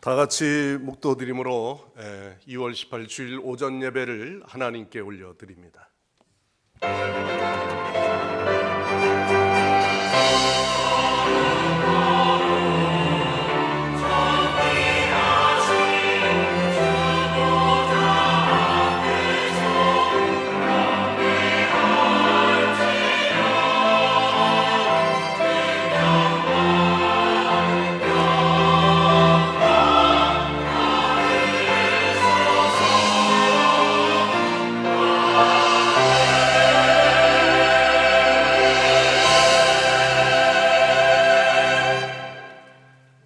다 같이 묵도드림으로 2월 18일 주일 오전 예배를 하나님께 올려드립니다.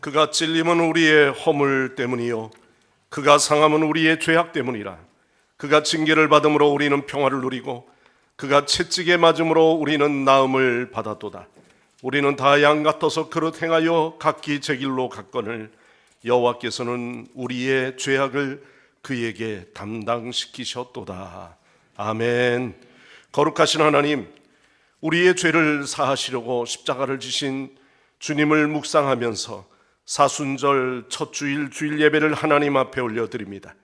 그가 찔림은 우리의 허물 때문이요 그가 상함은 우리의 죄악 때문이라. 그가 징계를 받음으로 우리는 평화를 누리고 그가 채찍에 맞음으로 우리는 나음을 받았도다. 우리는 다 양 같아서 그릇 행하여 각기 제 길로 갔거늘 여호와께서는 우리의 죄악을 그에게 담당시키셨도다. 아멘. 거룩하신 하나님, 우리의 죄를 사하시려고 십자가를 지신 주님을 묵상하면서 사순절 첫 주일 주일 예배를 하나님 앞에 올려드립니다.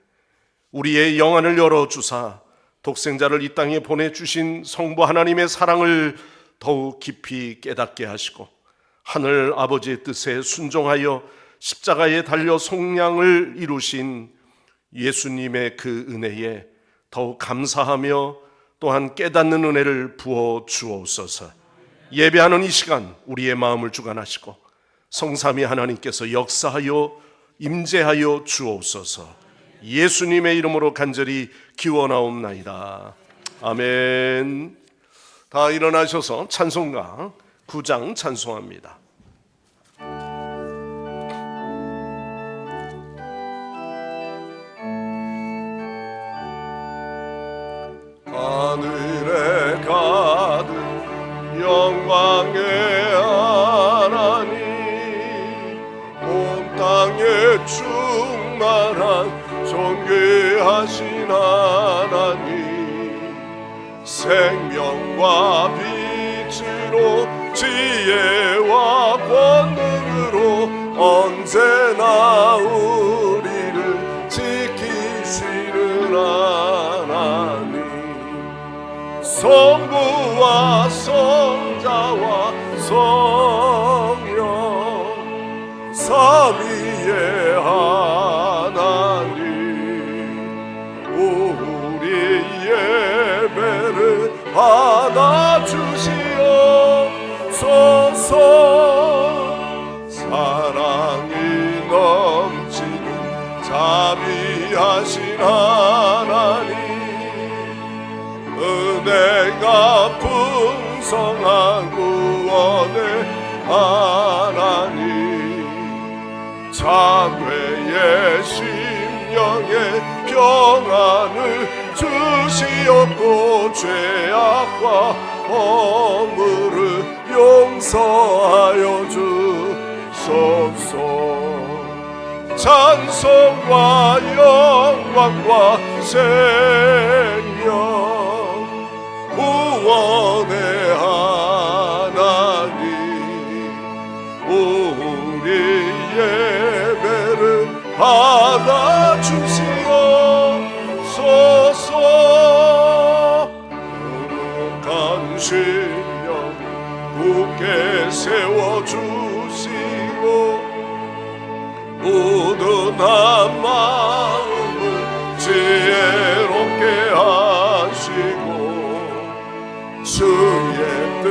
우리의 영안을 열어주사 독생자를 이 땅에 보내주신 성부 하나님의 사랑을 더욱 깊이 깨닫게 하시고 하늘 아버지의 뜻에 순종하여 십자가에 달려 속량을 이루신 예수님의 그 은혜에 더욱 감사하며 또한 깨닫는 은혜를 부어 주옵소서. 예배하는 이 시간 우리의 마음을 주관하시고 성삼위 하나님께서 역사하여 임재하여 주옵소서. 예수님의 이름으로 간절히 기원하옵나이다. 아멘. 다 일어나셔서 찬송가 9장 찬송합니다. 하늘에 가득 영광의 하나님, 온 땅에 충만한 존귀하신 하나님, 생명과 빛으로 지혜와 권능으로 언제나 우리를 지키시는 하나님, 성부와 성자와 성령 삼위의 하나님, 우리 예배를 받아주시옵소서. 사랑이 넘치는 자비하신 하나님, 은혜가 풍성한 구원의 하나님, 장외의 심령에 평안을 주시옵고 죄악과 허물을 용서하여 주소서. 찬송과 영광과 생명 구원의 하나님, 우리 예배를 받아주시옵소서. 거룩한 신령 굳게 세워주시고 우둔한 마음을 지혜롭게 하시고 주의 뜻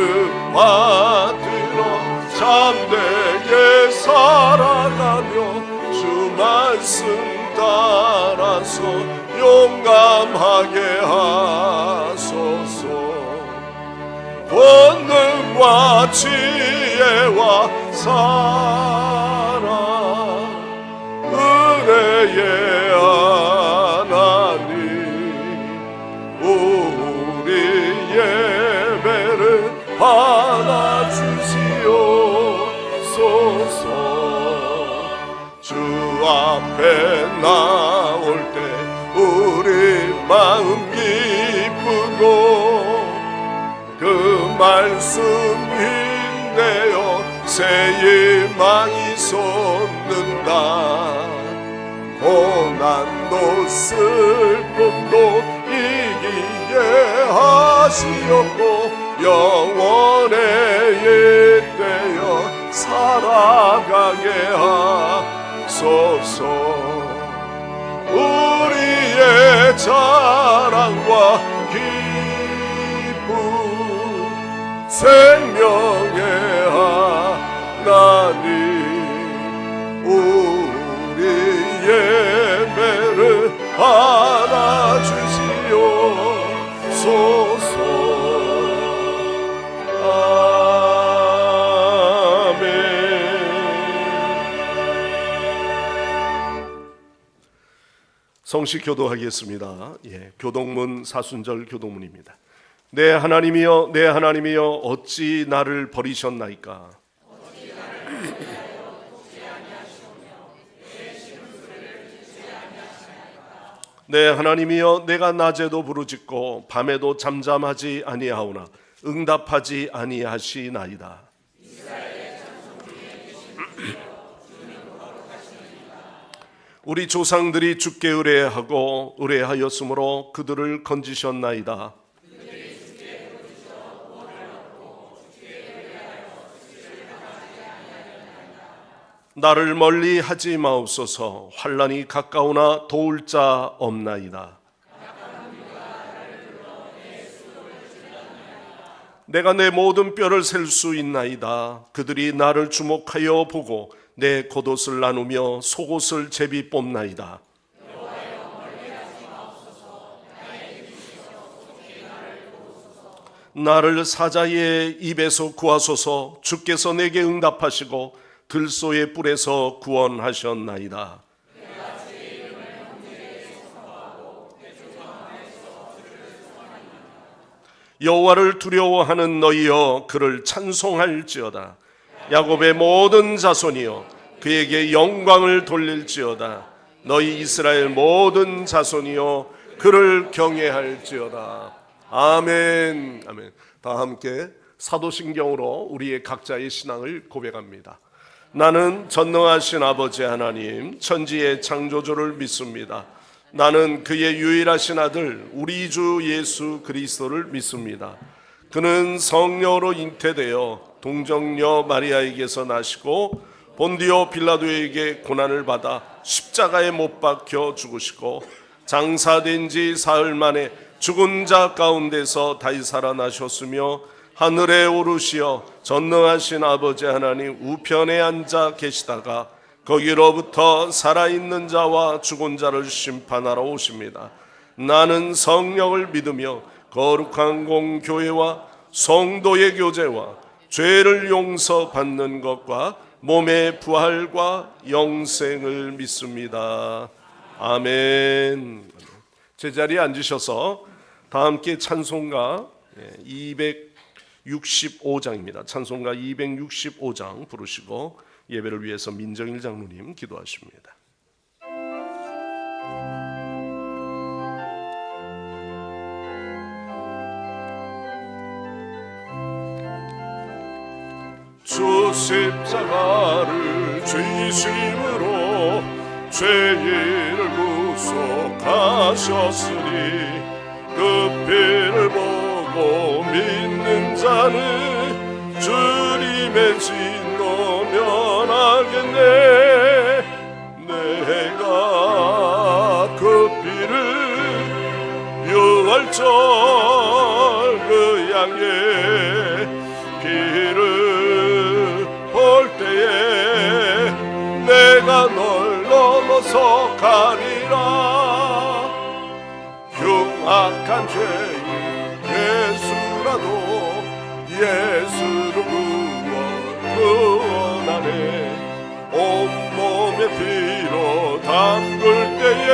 받들어 참되게 살아가며 주 말씀 따라서 용감하게 하소서. 권능과 지혜와 사랑 은혜의 하나님, 우리 예배를 받아주시옵소서. 주 앞에 나올 때 우리 마음 기쁘고 그 말씀 힘내어 새 희망이 솟는다. 고난도 슬픔도 이기게 하시옵고 영원에 잇대어 살아가게 하소서. 우리의 자랑과 기쁨 생명의 하나님, 우리 예배를 알아주시옵소서. 아멘. 성식 교도하겠습니다. 교동문 사순절 교동문입니다. 내 하나님이여, 내 하나님이여, 어찌 나를 버리셨나이까? 내 하나님이여, 내가 낮에도 부르짖고 밤에도 잠잠하지 아니하오나 응답하지 아니하시나이다. 우리 조상들이 주께 의뢰하고 의뢰하였으므로 그들을 건지셨나이다. 나를 멀리 하지 마옵소서. 환난이 가까우나 도울 자 없나이다. 내가 내 모든 뼈를 셀 수 있나이다. 그들이 나를 주목하여 보고 내 겉옷을 나누며 속옷을 제비 뽑나이다. 나를 사자의 입에서 구하소서. 주께서 내게 응답하시고 들소의 뿔에서 구원하셨나이다. 여호와를 두려워하는 너희여, 그를 찬송할지어다. 야곱의 모든 자손이여, 그에게 영광을 돌릴지어다. 너희 이스라엘 모든 자손이여, 그를 경외할지어다. 아멘. 아멘. 다 함께 사도신경으로 우리의 각자의 신앙을 고백합니다. 나는 전능하신 아버지 하나님, 천지의 창조주를 믿습니다. 나는 그의 유일하신 아들 우리 주 예수 그리스도를 믿습니다. 그는 성령으로 잉태되어 동정녀 마리아에게서 나시고 본디오 빌라도에게 고난을 받아 십자가에 못 박혀 죽으시고 장사된 지 사흘 만에 죽은 자 가운데서 다시 살아나셨으며 하늘에 오르시어 전능하신 아버지 하나님 우편에 앉아 계시다가 거기로부터 살아있는 자와 죽은 자를 심판하러 오십니다. 나는 성령을 믿으며 거룩한 공교회와 성도의 교제와 죄를 용서받는 것과 몸의 부활과 영생을 믿습니다. 아멘. 제자리에 앉으셔서 다 함께 찬송가 265장입니다. 찬송가 265장 부르시고 예배를 위해서 민정일 장로님 기도하십니다. 주 십자가를 죄심으로 죄인을 구속하셨으니 그 피를 보고 믿는 자는 주님의 진노 면하겠네. 내가 그 피를 유월절 그 양의 피를 볼 때에 내가 널 넘어서 가리라. 흉악한 죄인 예수라도 예수로 구원하네. 온몸의 피로 담글 때에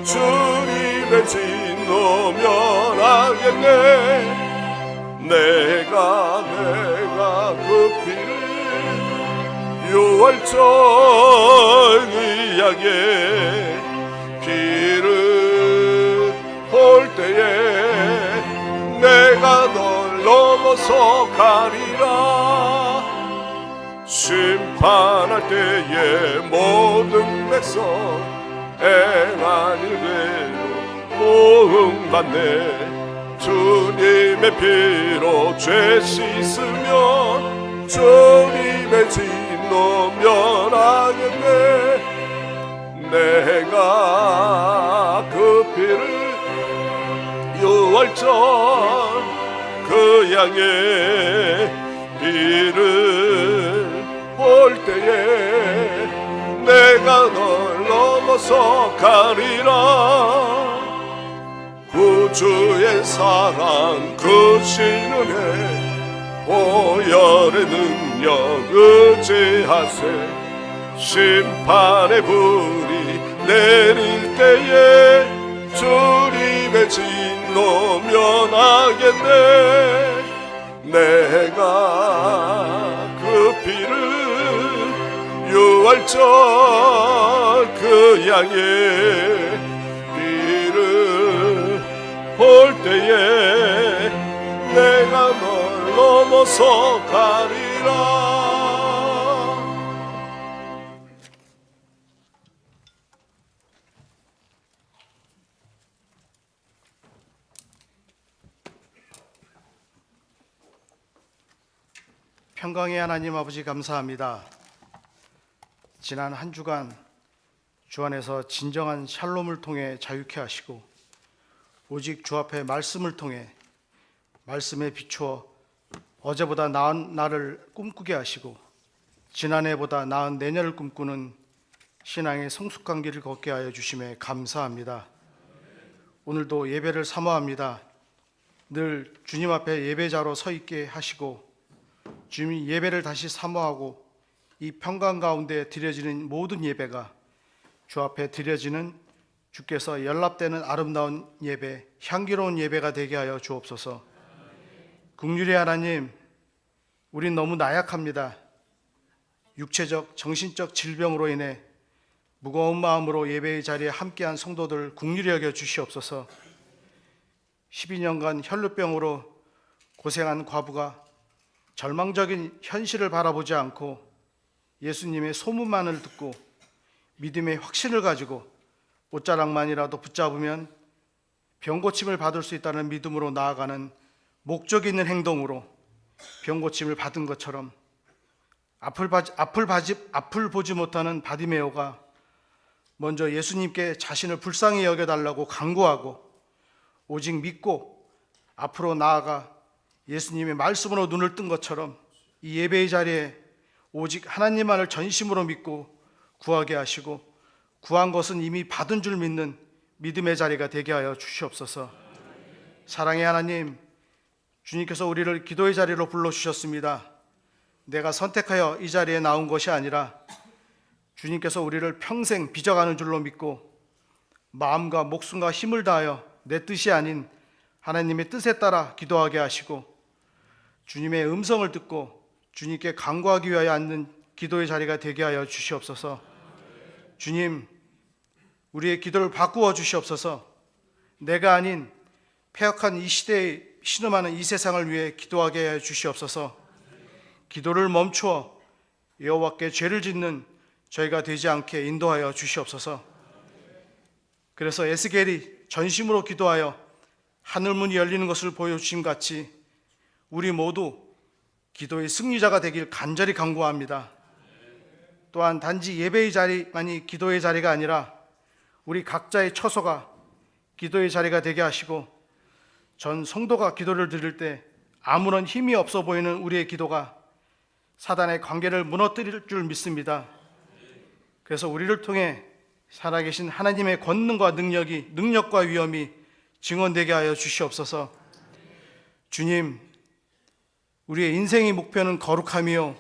주님의 진노 면하겠네. 내가 그 피를 유월절 의약의 피를 볼 때에 내가 널 넘어서 가리라. 심판할 때에 모든 백성 행한 일대로 보응받네. 주님의 피로 죄 씻으며 주님의 진노 면하겠네. 내가 그 피를 유월절 그 양의 피를 볼 때에 내가 널 넘어서 가리라. 구주의 사랑 그 신은혜 보혈의 능력 의지하세. 심판의 불이 내릴 때에 주님의 진노 면하겠네. 내가 그 피를 유월절 그 양의 피를 볼 때에 내가 널 넘어서 가리라. 평강의 하나님 아버지 감사합니다. 지난 한 주간 주 안에서 진정한 샬롬을 통해 자유케 하시고 오직 주 앞에 말씀을 통해 말씀에 비추어 어제보다 나은 날을 꿈꾸게 하시고 지난해보다 나은 내년을 꿈꾸는 신앙의 성숙한 길을 걷게 하여 주심에 감사합니다. 오늘도 예배를 사모합니다. 늘 주님 앞에 예배자로 서 있게 하시고 주님이 예배를 다시 사모하고 이 평강 가운데 드려지는 모든 예배가 주 앞에 드려지는 주께서 연락되는 아름다운 예배, 향기로운 예배가 되게 하여 주옵소서. 긍휼의 하나님, 우린 너무 나약합니다. 육체적, 정신적 질병으로 인해 무거운 마음으로 예배의 자리에 함께한 성도들 긍휼히 여겨 주시옵소서. 12년간 혈루병으로 고생한 과부가 절망적인 현실을 바라보지 않고 예수님의 소문만을 듣고 믿음의 확신을 가지고 옷자락만이라도 붙잡으면 병고침을 받을 수 있다는 믿음으로 나아가는 목적 있는 행동으로 병고침을 받은 것처럼 앞을 보지 못하는 바디메오가 먼저 예수님께 자신을 불쌍히 여겨달라고 간구하고 오직 믿고 앞으로 나아가 예수님의 말씀으로 눈을 뜬 것처럼 이 예배의 자리에 오직 하나님만을 전심으로 믿고 구하게 하시고 구한 것은 이미 받은 줄 믿는 믿음의 자리가 되게 하여 주시옵소서. 사랑의 하나님, 주님께서 우리를 기도의 자리로 불러주셨습니다. 내가 선택하여 이 자리에 나온 것이 아니라 주님께서 우리를 평생 빚어가는 줄로 믿고 마음과 목숨과 힘을 다하여 내 뜻이 아닌 하나님의 뜻에 따라 기도하게 하시고 주님의 음성을 듣고 주님께 간구하기 위하여 앉는 기도의 자리가 되게 하여 주시옵소서. 주님, 우리의 기도를 바꾸어 주시옵소서. 내가 아닌 패역한 이 시대에 신음하는 이 세상을 위해 기도하게 해 주시옵소서. 기도를 멈추어 여호와께 죄를 짓는 저희가 되지 않게 인도하여 주시옵소서. 그래서 에스겔이 전심으로 기도하여 하늘문이 열리는 것을 보여주신 같이 우리 모두 기도의 승리자가 되길 간절히 간구합니다. 또한 단지 예배의 자리만이 기도의 자리가 아니라 우리 각자의 처소가 기도의 자리가 되게 하시고 전 성도가 기도를 드릴 때 아무런 힘이 없어 보이는 우리의 기도가 사단의 관계를 무너뜨릴 줄 믿습니다. 그래서 우리를 통해 살아계신 하나님의 권능과 능력과 위엄이 증언되게 하여 주시옵소서. 주님, 우리의 인생의 목표는 거룩함이요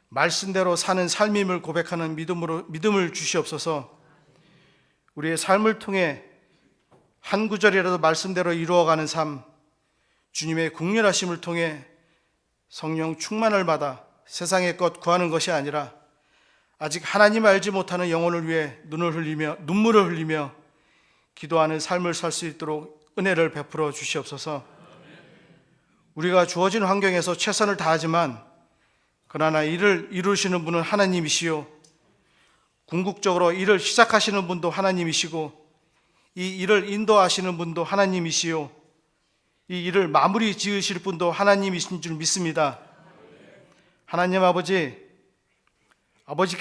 말씀대로 사는 삶임을 고백하는 믿음을 주시옵소서. 우리의 삶을 통해 한 구절이라도 말씀대로 이루어가는 삶, 주님의 국률하심을 통해 성령 충만을 받아 세상의 것 구하는 것이 아니라 아직 하나님을 알지 못하는 영혼을 위해 눈물을 흘리며 기도하는 삶을 살 수 있도록 은혜를 베풀어 주시옵소서. 우리가 주어진 환경에서 최선을 다하지만 그러나 이를 이루시는 분은 하나님이시요 궁극적으로 일을 시작하시는 분도 하나님이시고 이 일을 인도하시는 분도 하나님이시요 이 일을 마무리 지으실 분도 하나님이신 줄 믿습니다. 하나님 아버지께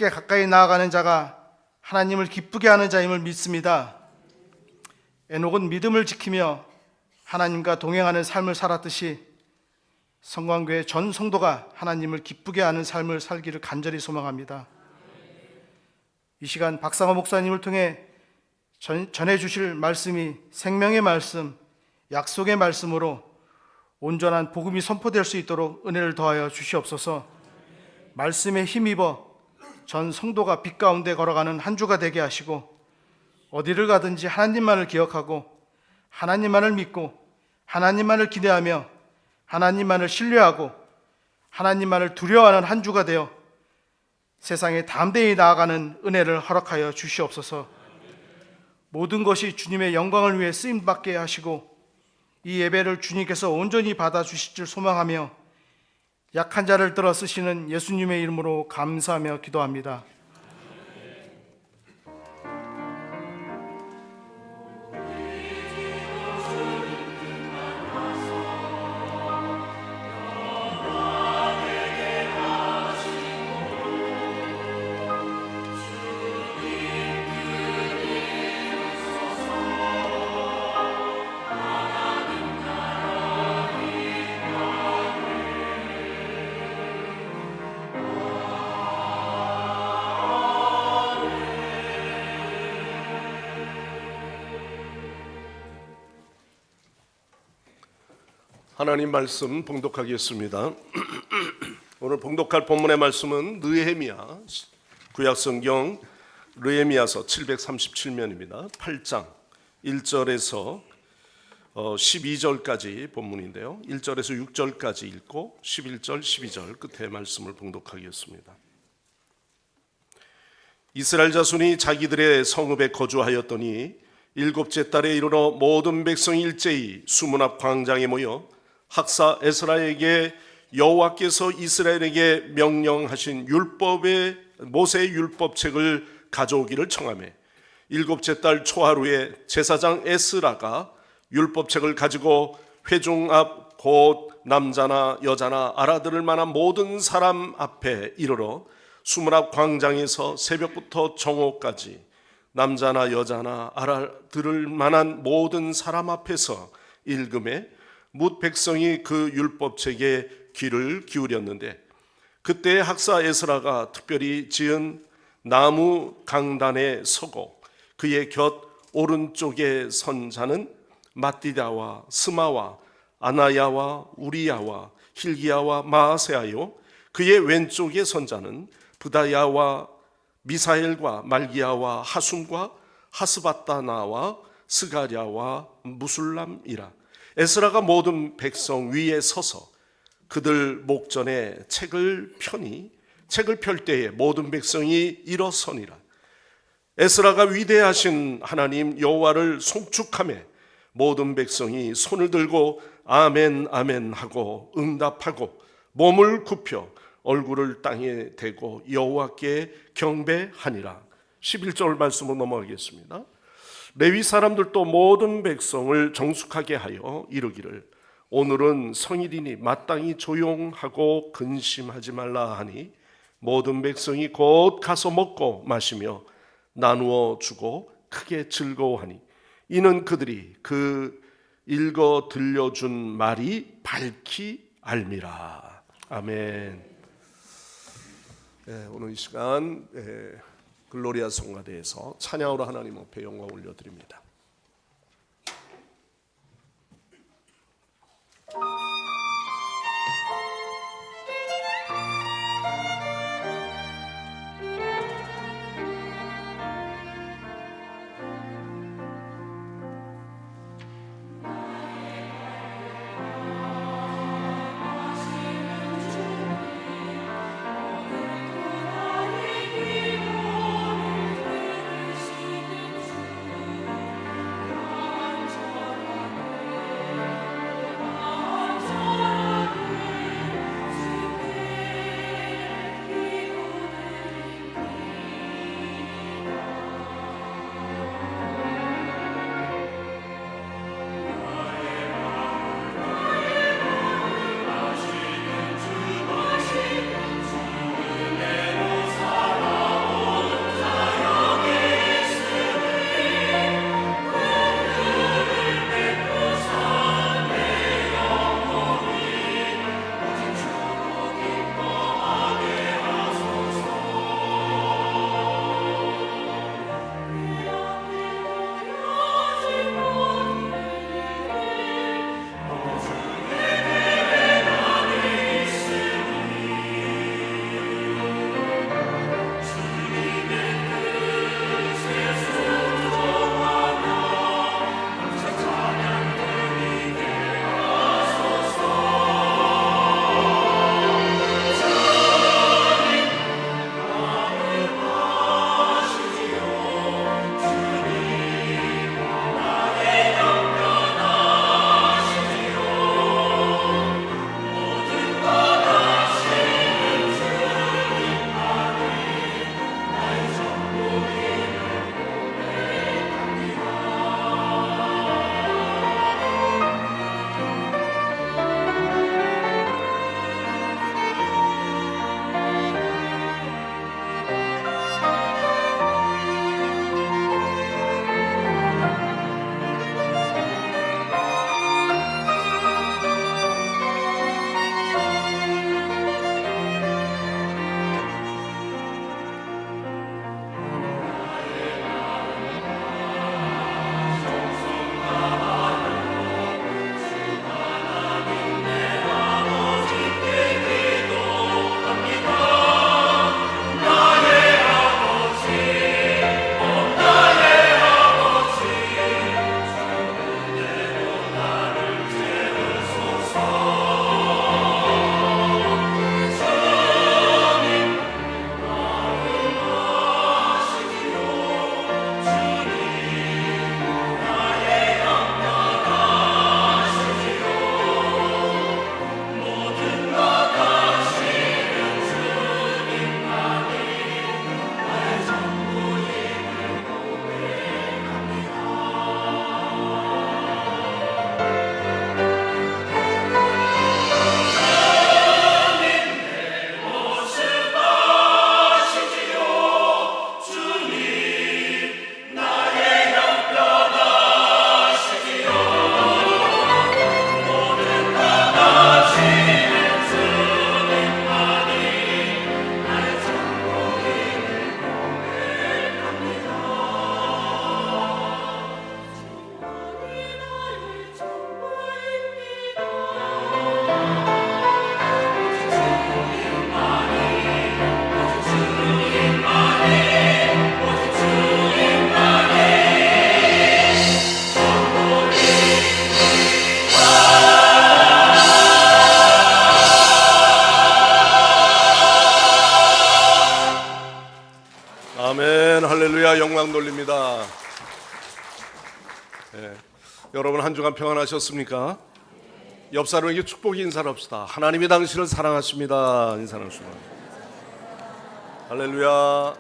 가까이 나아가는 자가 하나님을 기쁘게 하는 자임을 믿습니다. 에녹은 믿음을 지키며 하나님과 동행하는 삶을 살았듯이 성광교회 전 성도가 하나님을 기쁘게 하는 삶을 살기를 간절히 소망합니다. 이 시간 박상호 목사님을 통해 전해주실 말씀이 생명의 말씀, 약속의 말씀으로 온전한 복음이 선포될 수 있도록 은혜를 더하여 주시옵소서. 말씀에 힘입어 전 성도가 빛 가운데 걸어가는 한 주가 되게 하시고 어디를 가든지 하나님만을 기억하고 하나님만을 믿고 하나님만을 기대하며 하나님만을 신뢰하고 하나님만을 두려워하는 한 주가 되어 세상에 담대히 나아가는 은혜를 허락하여 주시옵소서. 모든 것이 주님의 영광을 위해 쓰임받게 하시고 이 예배를 주님께서 온전히 받아주실 줄 소망하며 약한 자를 들어 쓰시는 예수님의 이름으로 감사하며 기도합니다. 하나님 말씀 봉독하겠습니다. 오늘 봉독할 본문의 말씀은 느헤미야, 구약성경 느헤미야서 737면입니다. 8장 1절에서 12절까지 본문인데요. 1절에서 6절까지 읽고 11절, 12절 끝에 말씀을 봉독하겠습니다. 이스라엘 자손이 자기들의 성읍에 거주하였더니 일곱째 달에 이르러 모든 백성이 일제히 수문 앞 광장에 모여 학사 에스라에게 여호와께서 이스라엘에게 명령하신 율법의 모세의 율법책을 가져오기를 청하며 일곱째 달 초하루에 제사장 에스라가 율법책을 가지고 회중 앞 곧 남자나 여자나 알아들을 만한 모든 사람 앞에 이르러 수문 앞 광장에서 새벽부터 정오까지 남자나 여자나 알아들을 만한 모든 사람 앞에서 읽음에 뭇 백성이 그 율법책에 귀를 기울였는데 그때 학사 에스라가 특별히 지은 나무 강단에 서고 그의 곁 오른쪽에 선 자는 마띠다와 스마와 아나야와 우리야와 힐기야와 마아세아요 그의 왼쪽에 선 자는 부다야와 미사엘과 말기야와 하숨과 하스바다나와 스가랴와 무술람이라. 에스라가 모든 백성 위에 서서 그들 목전에 책을 펴니 책을 펼 때에 모든 백성이 일어서니라. 에스라가 위대하신 하나님 여호와를 송축하며 모든 백성이 손을 들고 아멘 아멘 하고 응답하고 몸을 굽혀 얼굴을 땅에 대고 여호와께 경배하니라. 11절 말씀으로 넘어가겠습니다. 레위 사람들도 모든 백성을 정숙하게 하여 이르기를 오늘은 성일이니 마땅히 조용하고 근심하지 말라 하니 모든 백성이 곧 가서 먹고 마시며 나누어 주고 크게 즐거워하니 이는 그들이 그 읽어 들려준 말이 밝히 알미라. 아멘. 오늘 이 시간 글로리아 성가대에서 찬양으로 하나님 앞에 영광 올려드립니다. 아멘, 할렐루야, 영광 돌립니다. 여러분 한 주간 평안하셨습니까? 옆 사람에게 축복 인사를 합시다. 하나님이 당신을 사랑하십니다. 인사를 합시다. 할렐루야.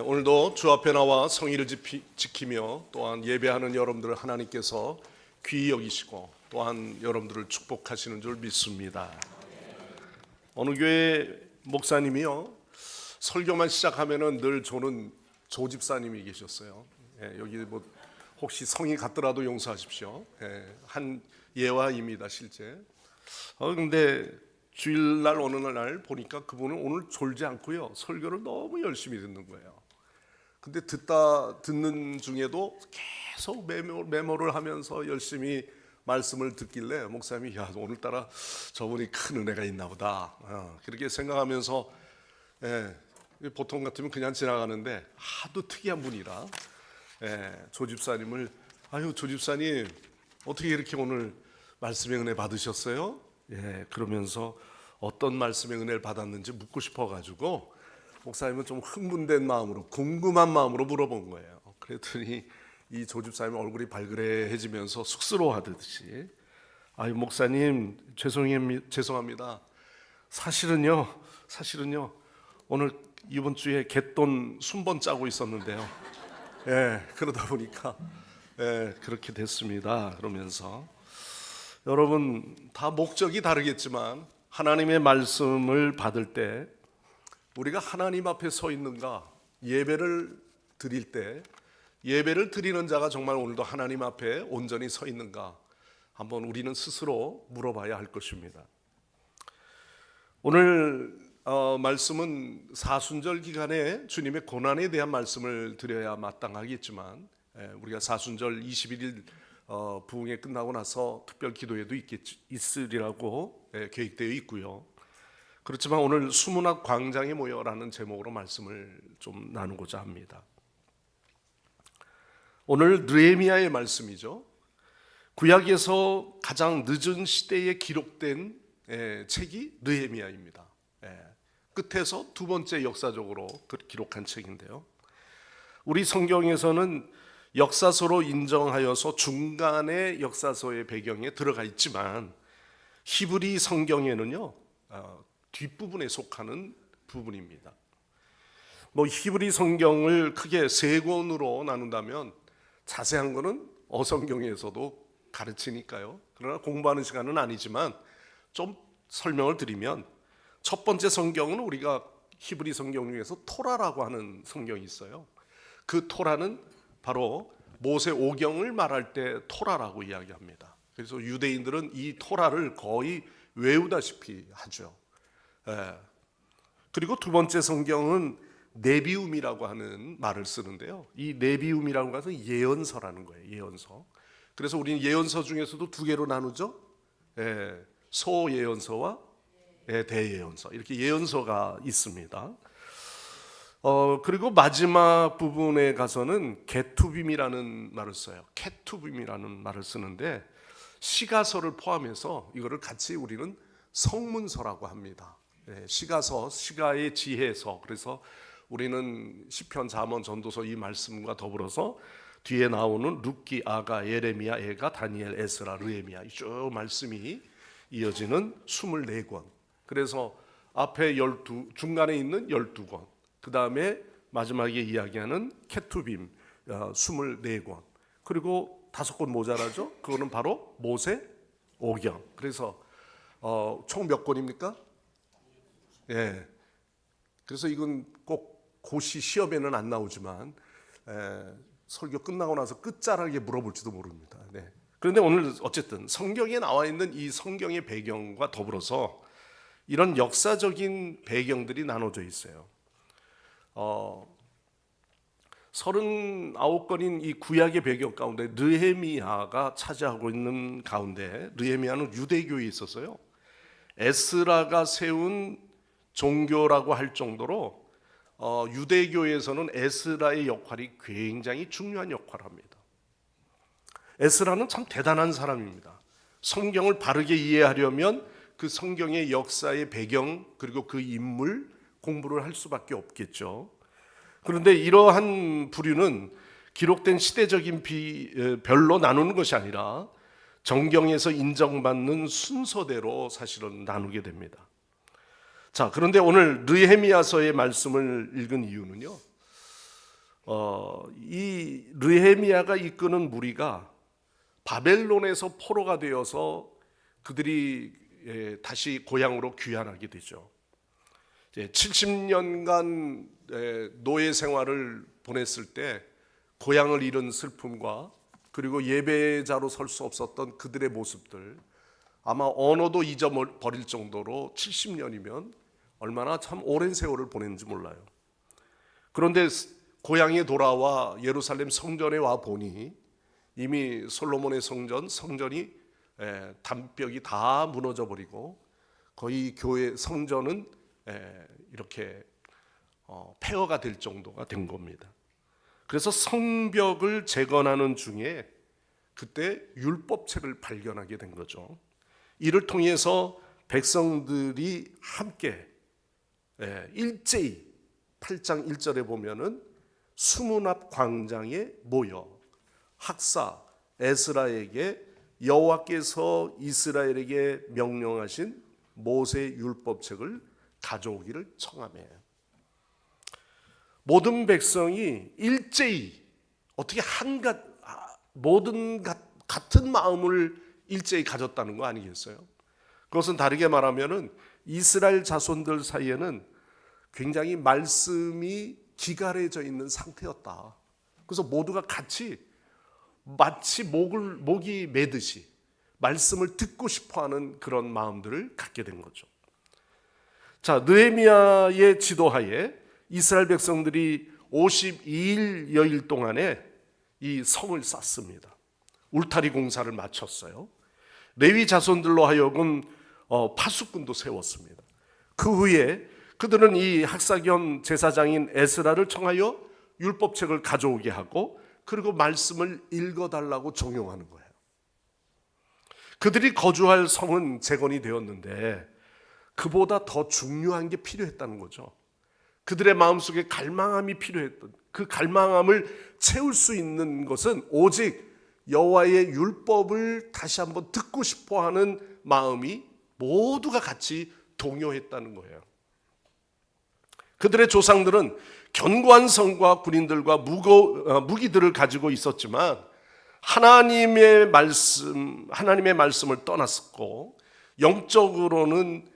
오늘도 주 앞에 나와 성의를 지키며 또한 예배하는 여러분들을 하나님께서 귀히 여기시고 또한 여러분들을 축복하시는 줄 믿습니다. 어느 교회 목사님이요, 설교만 시작하면은 늘 저는 조집사님이 계셨어요. 여기 뭐 혹시 성이 같더라도 용서하십시오. 한 예화입니다, 실제. 근데 주일날 어느 날 보니까 그분은 오늘 졸지 않고요, 설교를 너무 열심히 듣는 거예요. 근데 듣는 중에도 계속 메모를 하면서 열심히 말씀을 듣길래 목사님이 야, 오늘따라 저분이 큰 은혜가 있나 보다, 그렇게 생각하면서, 보통 같으면 그냥 지나가는데 하도 특이한 분이라 조집사님을 조집사님 어떻게 이렇게 오늘 말씀의 은혜 받으셨어요? 그러면서 어떤 말씀의 은혜를 받았는지 묻고 싶어가지고 목사님은 좀 흥분된 마음으로, 궁금한 마음으로 물어본 거예요. 그랬더니 이 조집사님 얼굴이 발그레해지면서 쑥스러워하듯이 목사님 죄송합니다. 사실은요 오늘 이번 주에 갯돈 순번 짜고 있었는데요. 그러다 보니까 그렇게 됐습니다. 그러면서 여러분 다 목적이 다르겠지만 하나님의 말씀을 받을 때 우리가 하나님 앞에 서 있는가, 예배를 드릴 때 예배를 드리는 자가 정말 오늘도 하나님 앞에 온전히 서 있는가 한번 우리는 스스로 물어봐야 할 것입니다. 오늘 말씀은 사순절 기간에 주님의 고난에 대한 말씀을 드려야 마땅하겠지만 우리가 사순절 21일 부흥회 끝나고 나서 특별 기도회도 있으리라고 계획되어 있고요. 그렇지만 오늘 수문학 광장에 모여라는 제목으로 말씀을 좀 나누고자 합니다. 오늘 느헤미야의 말씀이죠. 구약에서 가장 늦은 시대에 기록된 책이 느헤미야입니다. 끝에서 두 번째 역사적으로 기록한 책인데요. 우리 성경에서는 역사서로 인정하여서 중간에 역사서의 배경에 들어가 있지만 히브리 성경에는요, 뒷부분에 속하는 부분입니다. 히브리 성경을 크게 세 권으로 나눈다면 자세한 거는 어성경에서도 가르치니까요. 그러나 공부하는 시간은 아니지만 좀 설명을 드리면, 첫 번째 성경은 우리가 히브리 성경 중에서 토라라고 하는 성경이 있어요. 그 토라는 바로 모세 오경을 말할 때 토라라고 이야기합니다. 그래서 유대인들은 이 토라를 거의 외우다시피 하죠. 그리고 두 번째 성경은 네비움이라고 하는 말을 쓰는데요. 이 네비움이라고 하는 것은 예언서라는 거예요. 예언서. 그래서 우리는 예언서 중에서도 두 개로 나누죠. 소예언서와 대예언서, 이렇게 예언서가 있습니다. 그리고 마지막 부분에 가서는 게투빔이라는 말을 써요. 케투빔이라는 말을 쓰는데 시가서를 포함해서 이거를 같이 우리는 성문서라고 합니다. 시가서, 시가의 지혜서. 그래서 우리는 시편, 잠언, 전도서 이 말씀과 더불어서 뒤에 나오는 룻기, 아가, 예레미야, 에가, 다니엘, 에스라, 느헤미야 쭉 말씀이 이어지는 24권. 그래서 앞에 중간에 있는 12권, 그 다음에 마지막에 이야기하는 케투빔 24권, 그리고 5권 모자라죠. 그거는 바로 모세 오경. 그래서 총 몇 권입니까? 그래서 이건 꼭 고시 시험에는 안 나오지만 설교 끝나고 나서 끝자락에 물어볼지도 모릅니다. 그런데 오늘 어쨌든 성경에 나와 있는 이 성경의 배경과 더불어서 이런 역사적인 배경들이 나눠져 있어요. 39권인 이 구약의 배경 가운데 느헤미야가 차지하고 있는 가운데, 느헤미야는 유대교에 있었어요. 에스라가 세운 종교라고 할 정도로 유대교에서는 에스라의 역할이 굉장히 중요한 역할을 합니다. 에스라는 참 대단한 사람입니다. 성경을 바르게 이해하려면 그 성경의 역사의 배경, 그리고 그 인물, 공부를 할 수밖에 없겠죠. 그런데 이러한 부류는 기록된 시대적인 별로 나누는 것이 아니라 정경에서 인정받는 순서대로 사실은 나누게 됩니다. 자, 그런데 오늘 느헤미야서의 말씀을 읽은 이유는요, 이 느헤미야가 이끄는 무리가 바벨론에서 포로가 되어서 그들이 다시 고향으로 귀환하게 되죠. 70년간 노예 생활을 보냈을 때 고향을 잃은 슬픔과 그리고 예배자로 설 수 없었던 그들의 모습들, 아마 언어도 잊어버릴 정도로 70년이면 얼마나 참 오랜 세월을 보냈는지 몰라요. 그런데 고향에 돌아와 예루살렘 성전에 와 보니 이미 솔로몬의 성전이 담벽이 다 무너져 버리고 거의 교회 성전은 이렇게 폐허가 될 정도가 된 겁니다. 그래서 성벽을 재건하는 중에 그때 율법책을 발견하게 된 거죠. 이를 통해서 백성들이 함께 일제히 8장 1절에 보면은 수문 앞 광장에 모여 학사 에스라에게 여호와께서 이스라엘에게 명령하신 모세 율법책을 가져오기를 청하며, 모든 백성이 일제히 어떻게 모든 같은 마음을 일제히 가졌다는 거 아니겠어요? 그것은 다르게 말하면은 이스라엘 자손들 사이에는 굉장히 말씀이 기갈해져 있는 상태였다. 그래서 모두가 같이 마치 목이 매듯이 말씀을 듣고 싶어하는 그런 마음들을 갖게 된 거죠. 자, 느헤미야의 지도하에 이스라엘 백성들이 52일여일 동안에 이 성을 쌓습니다. 울타리 공사를 마쳤어요. 레위 자손들로 하여금 파수꾼도 세웠습니다. 그 후에 그들은 이 학사 겸 제사장인 에스라를 청하여 율법책을 가져오게 하고 그리고 말씀을 읽어달라고 종용하는 거예요. 그들이 거주할 성은 재건이 되었는데 그보다 더 중요한 게 필요했다는 거죠. 그들의 마음속에 갈망함이 필요했던 그 갈망함을 채울 수 있는 것은 오직 여호와의 율법을 다시 한번 듣고 싶어하는 마음이 모두가 같이 동요했다는 거예요. 그들의 조상들은 견고한 성과 군인들과 무기들을 가지고 있었지만 하나님의 말씀을 떠났었고 영적으로는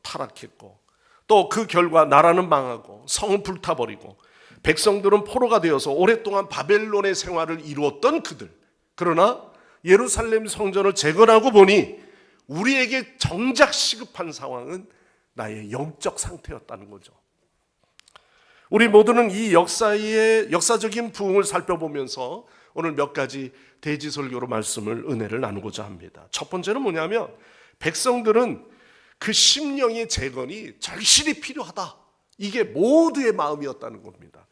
타락했고 또 그 결과 나라는 망하고 성은 불타버리고 백성들은 포로가 되어서 오랫동안 바벨론의 생활을 이루었던 그들, 그러나 예루살렘 성전을 재건하고 보니 우리에게 정작 시급한 상황은 나의 영적 상태였다는 거죠. 우리 모두는 이 역사적인 부흥을 살펴보면서 오늘 몇 가지 대지설교로 은혜를 나누고자 합니다. 첫 번째는 뭐냐면 백성들은 그 심령의 재건이 절실히 필요하다. 이게 모두의 마음이었다는 겁니다.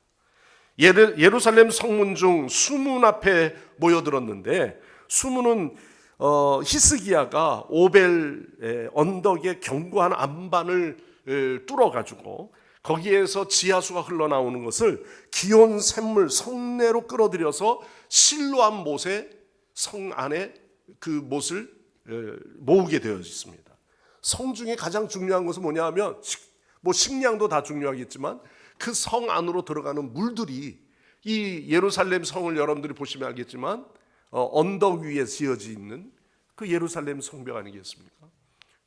예루살렘 성문 중 수문 앞에 모여들었는데 수문은 히스기야가 오벨 언덕의 견고한 안반을 뚫어가지고 거기에서 지하수가 흘러나오는 것을 기온 샘물 성내로 끌어들여서 실로암 못에 성 안에 그 못을 모으게 되어 있습니다. 성 중에 가장 중요한 것은 뭐냐 하면 식량도 다 중요하겠지만 그 성 안으로 들어가는 물들이 이 예루살렘 성을 여러분들이 보시면 알겠지만 언덕 위에 지어져 있는 그 예루살렘 성벽 아니겠습니까?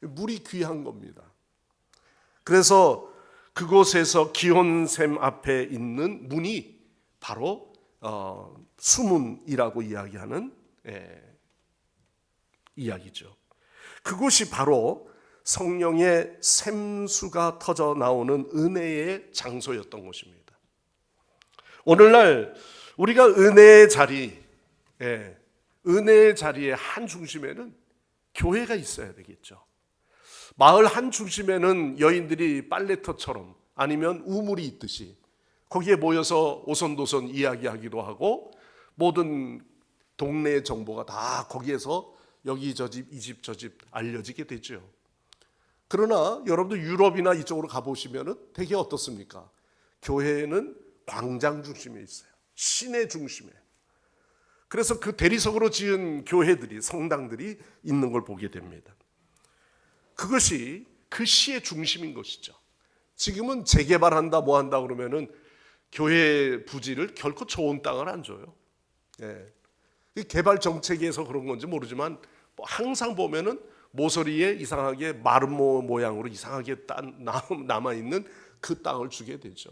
물이 귀한 겁니다. 그래서 그곳에서 기온샘 앞에 있는 문이 바로 수문이라고 이야기하는 이야기죠. 그곳이 바로 성령의 샘수가 터져 나오는 은혜의 장소였던 곳입니다. 오늘날 우리가 은혜의 자리의 한 중심에는 교회가 있어야 되겠죠. 마을 한 중심에는 여인들이 빨래터처럼 아니면 우물이 있듯이 거기에 모여서 오손도손 이야기하기도 하고 모든 동네의 정보가 다 거기에서 여기 저 집 이 집 저 집 알려지게 되죠. 그러나 여러분들 유럽이나 이쪽으로 가보시면 되게 어떻습니까? 교회는 광장 중심에 있어요. 시내 중심에. 그래서 그 대리석으로 지은 교회들이, 성당들이 있는 걸 보게 됩니다. 그것이 그 시의 중심인 것이죠. 지금은 재개발한다 뭐 한다 그러면은 교회 부지를 결코 좋은 땅을 안 줘요. 예. 개발 정책에서 그런 건지 모르지만 항상 보면은 모서리에 이상하게 마른 모양으로 이상하게 남아있는 그 땅을 주게 되죠.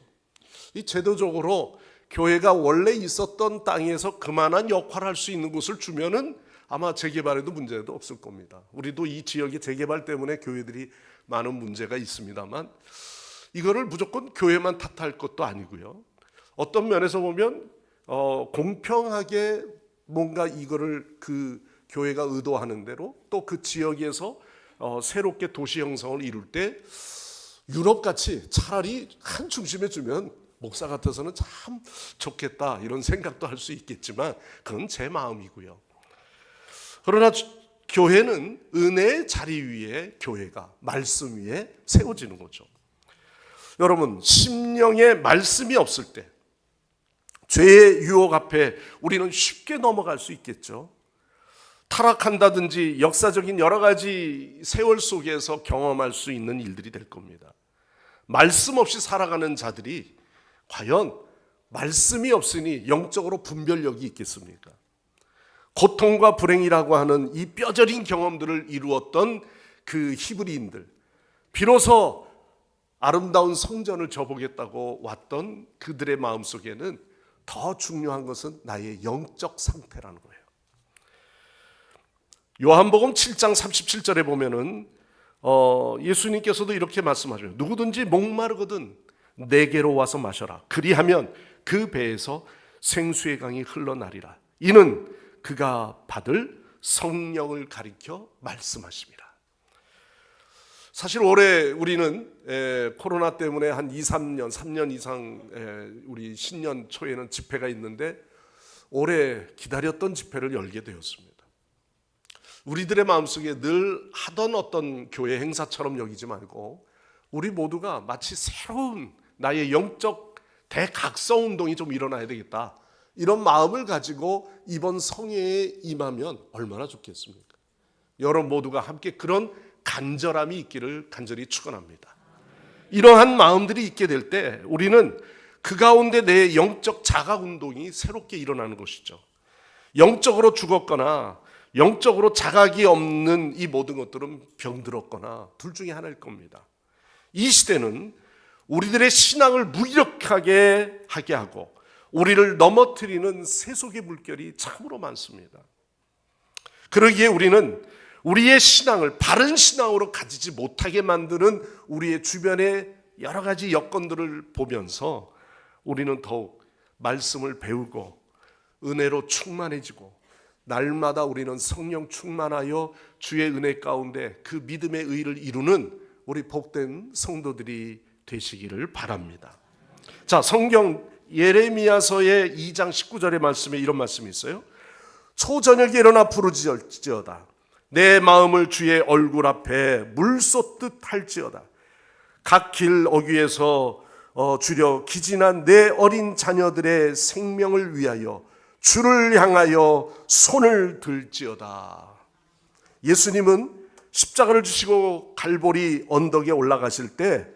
이 제도적으로 교회가 원래 있었던 땅에서 그만한 역할을 할 수 있는 곳을 주면은 아마 재개발에도 문제도 없을 겁니다. 우리도 이 지역의 재개발 때문에 교회들이 많은 문제가 있습니다만 이거를 무조건 교회만 탓할 것도 아니고요. 어떤 면에서 보면 공평하게 뭔가 이거를 그 교회가 의도하는 대로 또 그 지역에서 새롭게 도시 형성을 이룰 때 유럽같이 차라리 한 중심에 주면 목사 같아서는 참 좋겠다 이런 생각도 할 수 있겠지만 그건 제 마음이고요. 그러나 교회는 은혜의 자리 위에 교회가 말씀 위에 세워지는 거죠. 여러분, 심령의 말씀이 없을 때 죄의 유혹 앞에 우리는 쉽게 넘어갈 수 있겠죠. 타락한다든지 역사적인 여러 가지 세월 속에서 경험할 수 있는 일들이 될 겁니다. 말씀 없이 살아가는 자들이 과연 말씀이 없으니 영적으로 분별력이 있겠습니까? 고통과 불행이라고 하는 이 뼈저린 경험들을 이루었던 그 히브리인들, 비로소 아름다운 성전을 저보겠다고 왔던 그들의 마음속에는 더 중요한 것은 나의 영적 상태라는 거예요. 요한복음 7장 37절에 보면은 예수님께서도 이렇게 말씀하셔요. 누구든지 목마르거든 내게로 와서 마셔라. 그리하면 그 배에서 생수의 강이 흘러나리라. 이는 그가 받을 성령을 가리켜 말씀하십니다. 사실 올해 우리는 코로나 때문에 한 3년 이상 우리 신년 초에는 집회가 있는데 올해 기다렸던 집회를 열게 되었습니다. 우리들의 마음속에 늘 하던 어떤 교회 행사처럼 여기지 말고 우리 모두가 마치 새로운 나의 영적 대각성 운동이 좀 일어나야 되겠다. 이런 마음을 가지고 이번 성회에 임하면 얼마나 좋겠습니까? 여러분 모두가 함께 그런 간절함이 있기를 간절히 축원합니다. 이러한 마음들이 있게 될 때 우리는 그 가운데 내 영적 자각 운동이 새롭게 일어나는 것이죠. 영적으로 죽었거나 영적으로 자각이 없는 이 모든 것들은 병들었거나 둘 중에 하나일 겁니다. 이 시대는 우리들의 신앙을 무기력하게 하게 하고 우리를 넘어뜨리는 세속의 물결이 참으로 많습니다. 그러기에 우리는 우리의 신앙을 바른 신앙으로 가지지 못하게 만드는 우리의 주변의 여러 가지 여건들을 보면서 우리는 더욱 말씀을 배우고 은혜로 충만해지고 날마다 우리는 성령 충만하여 주의 은혜 가운데 그 믿음의 의를 이루는 우리 복된 성도들이 되시기를 바랍니다. 자, 성경 예레미야서의 2장 19절의 말씀에 이런 말씀이 있어요. 초저녁에 일어나 부르짖을지어다. 내 마음을 주의 얼굴 앞에 물 쏟듯 할지어다. 각 길 어귀에서 주려 기진한 내 어린 자녀들의 생명을 위하여 주를 향하여 손을 들지어다. 예수님은 십자가를 지시고 갈보리 언덕에 올라가실 때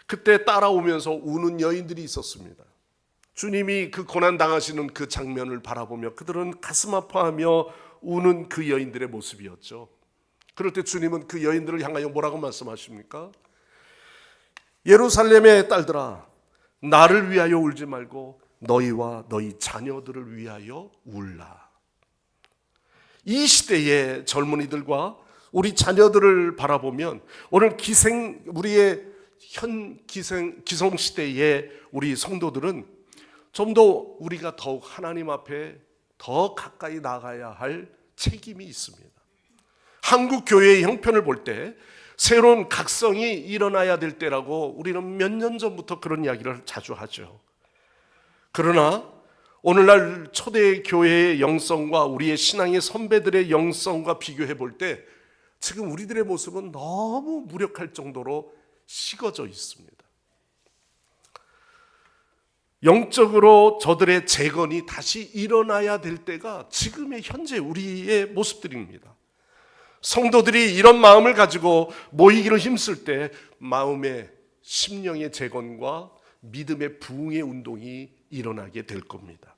그때 따라오면서 우는 여인들이 있었습니다. 주님이 그 고난 당하시는 그 장면을 바라보며 그들은 가슴 아파하며 우는 그 여인들의 모습이었죠. 그럴 때 주님은 그 여인들을 향하여 뭐라고 말씀하십니까? 예루살렘의 딸들아, 나를 위하여 울지 말고 너희와 너희 자녀들을 위하여 울라. 이 시대의 젊은이들과 우리 자녀들을 바라보면 오늘 우리의 기성 시대의 우리 성도들은 좀 더 우리가 더욱 하나님 앞에 더 가까이 나가야 할 책임이 있습니다. 한국 교회의 형편을 볼 때 새로운 각성이 일어나야 될 때라고 우리는 몇 년 전부터 그런 이야기를 자주 하죠. 그러나 오늘날 초대 교회의 영성과 우리의 신앙의 선배들의 영성과 비교해 볼 때 지금 우리들의 모습은 너무 무력할 정도로 식어져 있습니다. 영적으로 저들의 재건이 다시 일어나야 될 때가 지금의 현재 우리의 모습들입니다. 성도들이 이런 마음을 가지고 모이기를 힘쓸 때 마음의 심령의 재건과 믿음의 부흥의 운동이 일어나게 될 겁니다.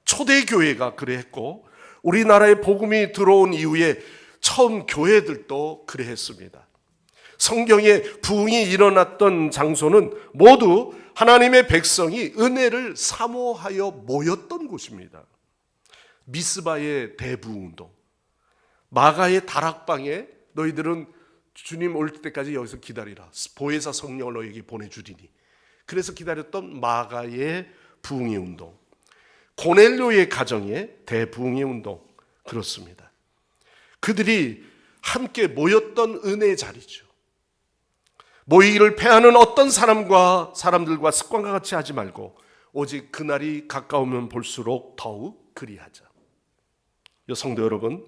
초대교회가 그래했고 우리나라에 복음이 들어온 이후에 처음 교회들도 그래했습니다. 성경에 부흥이 일어났던 장소는 모두 하나님의 백성이 은혜를 사모하여 모였던 곳입니다. 미스바의 대부흥운동, 마가의 다락방에 너희들은 주님 올 때까지 여기서 기다리라, 보혜사 성령을 너희에게 보내주리니, 그래서 기다렸던 마가의 부흥의 운동, 고넬료의 가정의 대부흥의 운동, 그렇습니다. 그들이 함께 모였던 은혜의 자리죠. 모이기를 패하는 어떤 사람들과 습관과 같이 하지 말고 오직 그날이 가까우면 볼수록 더욱 그리하자. 성도 여러분,